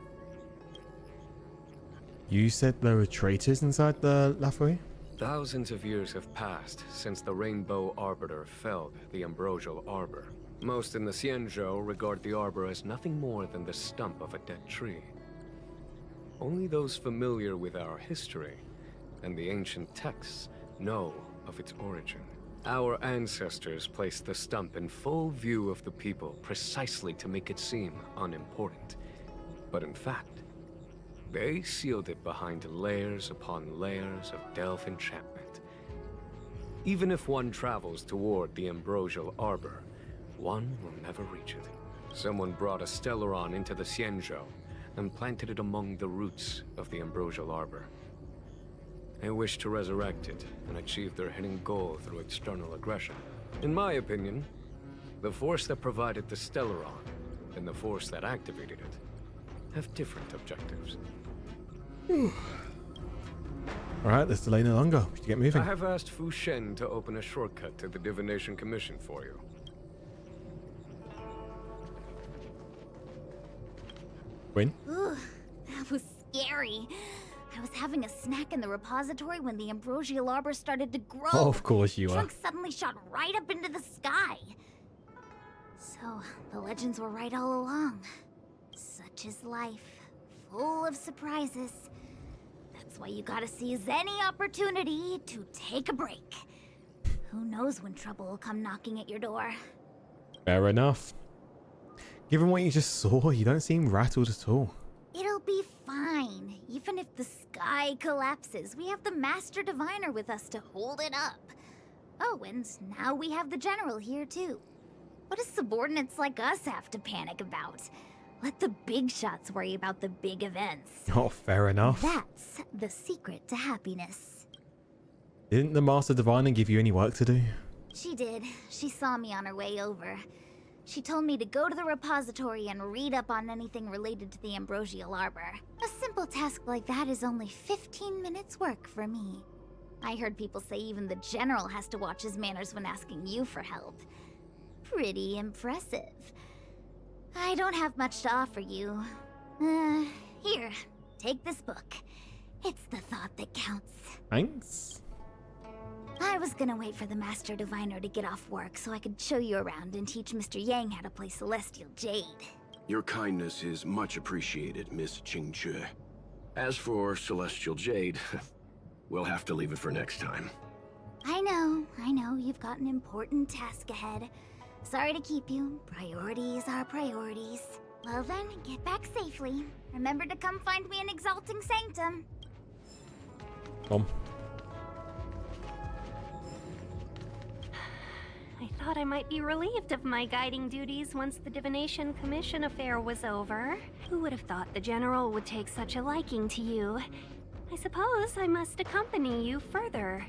You said there were traitors inside the Lafu? Thousands of years have passed since the Rainbow Arbiter felled the Ambrosial Arbor. Most in the Xianzhou regard the Arbor as nothing more than the stump of a dead tree. Only those familiar with our history and the ancient texts know of its origin. Our ancestors placed the stump in full view of the people precisely to make it seem unimportant. But in fact, they sealed it behind layers upon layers of delve enchantment Even if one travels toward the Ambrosial Arbor, one will never reach it. Someone brought a stellaron into the Xianzhou and planted it among the roots of the Ambrosial Arbor. They wish to resurrect it and achieve their hidden goal through external aggression. In my opinion, the force that provided the stellaron and the force that activated it have different objectives. Alright, let's delay no longer. We should get moving. I have asked Fu Shen to open a shortcut to the Divination Commission for you. Win? Ooh, that was scary. I was having a snack in the repository when the Ambrosial Arbor started to grow. Oh, of course you are. Trunk suddenly shot right up into the sky. So, the legends were right all along. Such is life, full of surprises. That's why you gotta seize any opportunity to take a break. Who knows when trouble will come knocking at your door. Fair enough. Given what you just saw, you don't seem rattled at all. It'll be fine. Even if the sky collapses, we have the Master Diviner with us to hold it up. Oh, and now we have the General here too. What do subordinates like us have to panic about? Let the big shots worry about the big events. Oh, fair enough. That's the secret to happiness. Didn't the Master Diviner give you any work to do? She did. She saw me on her way over. She told me to go to the repository and read up on anything related to the Ambrosial Arbor. A simple task like that is only 15 minutes work for me. I heard people say even the General has to watch his manners when asking you for help. Pretty impressive. I don't have much to offer you. Here, take this book. It's the thought that counts. Thanks. I was gonna wait for the Master Diviner to get off work so I could show you around and teach Mr. Yang how to play Celestial Jade. Your kindness is much appreciated, Miss Qingque. As for Celestial Jade, we'll have to leave it for next time. I know, you've got an important task ahead. Sorry to keep you. Priorities are priorities. Well then, get back safely. Remember to come find me in Exalting Sanctum. I thought I might be relieved of my guiding duties once the Divination Commission affair was over. Who would have thought the General would take such a liking to you? I suppose I must accompany you further.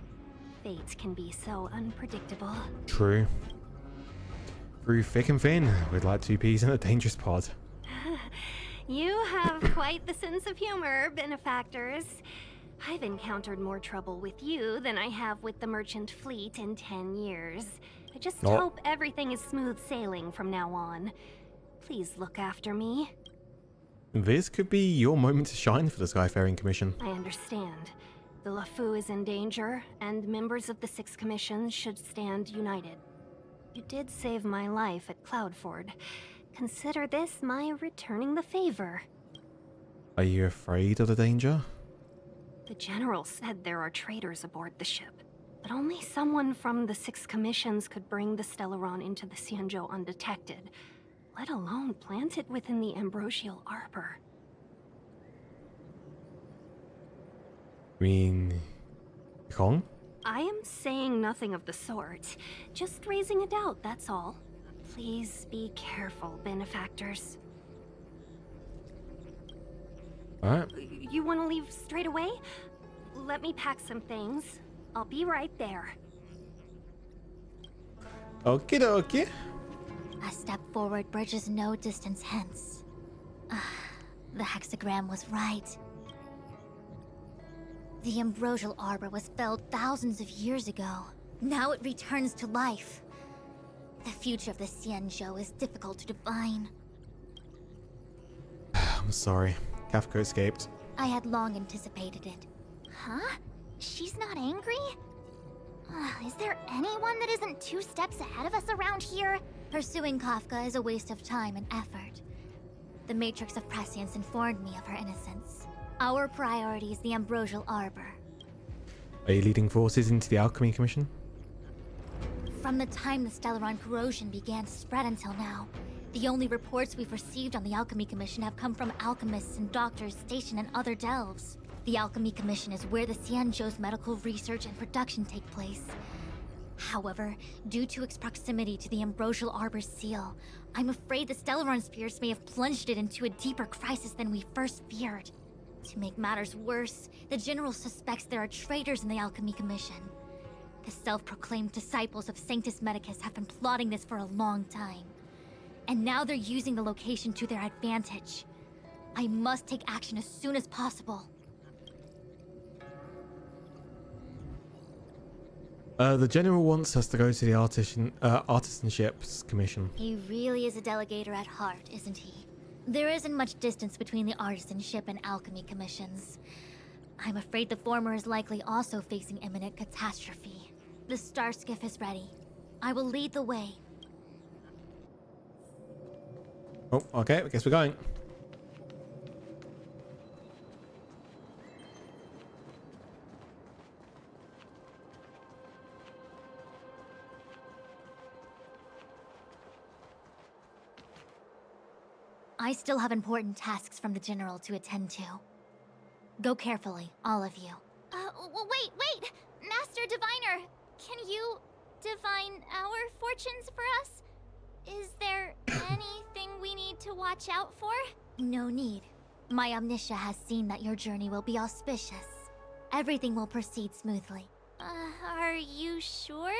Fate can be so unpredictable. True. Through thick and thin, with like two peas in a dangerous pod. You have quite the sense of humor, benefactors. I've encountered more trouble with you than I have with the merchant fleet in 10 years. I just hope everything is smooth sailing from now on. Please look after me. This could be your moment to shine for the Skyfaring Commission. I understand. The LeFou is in danger, and members of the Sixth Commission should stand united. You did save my life at Cloudford. Consider this my returning the favor. Are you afraid of the danger? The General said there are traitors aboard the ship, but only someone from the Six Commissions could bring the Stellaron into the Xianzhou undetected, let alone plant it within the Ambrosial Arbor. I mean, Kong? I am saying nothing of the sort, just raising a doubt, that's all. Please be careful, benefactors. Alright. You want to leave straight away? Let me pack some things. I'll be right there. Okie dokie. A step forward bridges no distance hence. The hexagram was right. The Ambrosial Arbor was felled thousands of years ago. Now it returns to life. The future of the Xianzhou is difficult to define. I'm sorry. Kafka escaped. I had long anticipated it. Huh? She's not angry? Is there anyone that isn't 2 steps ahead of us around here? Pursuing Kafka is a waste of time and effort. The Matrix of Prescience informed me of her innocence. Our priority is the Ambrosial Arbor. Are you leading forces into the Alchemy Commission? From the time the Stellaron corrosion began to spread until now, the only reports we've received on the Alchemy Commission have come from alchemists and doctors stationed in other delves. The Alchemy Commission is where the Xianzhou's medical research and production take place. However, due to its proximity to the Ambrosial Arbor's seal, I'm afraid the Stellaron spheres may have plunged it into a deeper crisis than we first feared. To make matters worse, the General suspects there are traitors in the Alchemy Commission. The self-proclaimed disciples of Sanctus Medicus have been plotting this for a long time. And now they're using the location to their advantage. I must take action as soon as possible. The General wants us to go to the Artisanships Commission. He really is a delegator at heart, isn't he? There isn't much distance between the Artisanship and Alchemy Commissions. I'm afraid the former is likely also facing imminent catastrophe. The Star Skiff is ready. I will lead the way. Oh, okay, I guess we're going. I still have important tasks from the General to attend to. Go carefully, all of you. Wait! Master Diviner, can you divine our fortunes for us? Is there anything we need to watch out for? No need. My Omniscia has seen that your journey will be auspicious. Everything will proceed smoothly. Are you sure?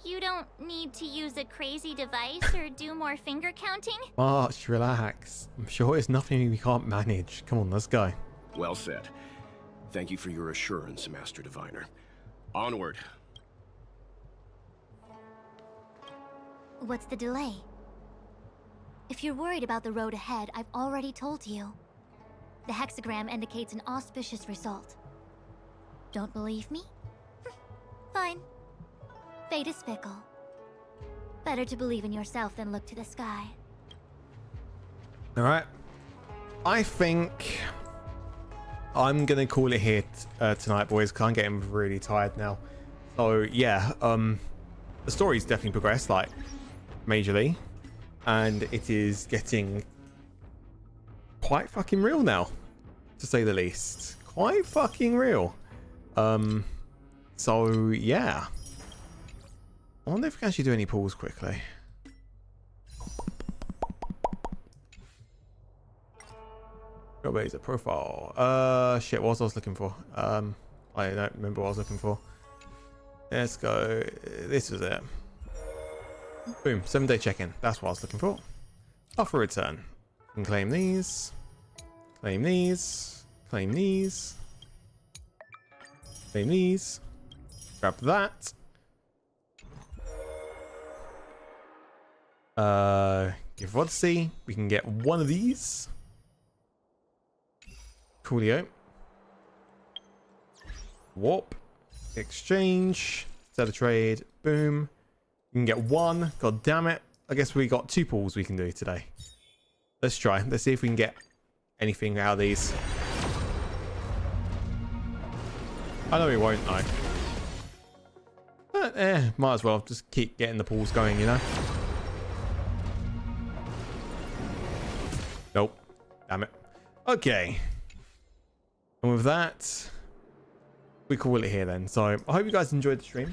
You don't need to use a crazy device or do more finger counting? March, relax. I'm sure it's nothing we can't manage. Come on, let's go. Well said. Thank you for your assurance, Master Diviner. Onward. What's the delay? If you're worried about the road ahead, I've already told you. The hexagram indicates an auspicious result. Don't believe me? Fine. Fate is fickle. Better to believe in yourself than look to the sky. Alright. I think I'm going to call it here tonight, boys, because I'm getting really tired now. So, yeah, the story's definitely progressed, like, majorly. And it is getting quite fucking real now, to say the least. Quite fucking real. So, yeah. I wonder if we can actually do any pulls quickly. Raise a profile. Shit, what was I looking for? I don't remember what I was looking for. Let's go. This is it. Boom. 7-day check-in. That's what I was looking for. Offer return. You can claim these. Claim these. Claim these. Claim these. Grab that. Give Odyssey. We can get one of these. Coolio. Warp. Exchange. Set a trade. Boom. You can get one. God damn it. I guess we got 2 pulls we can do today. Let's try. Let's see if we can get anything out of these. I know we won't though. But might as well just keep getting the pulls going, you know? Nope. Damn it. Okay. And with that, we call it here then. So I hope you guys enjoyed the stream.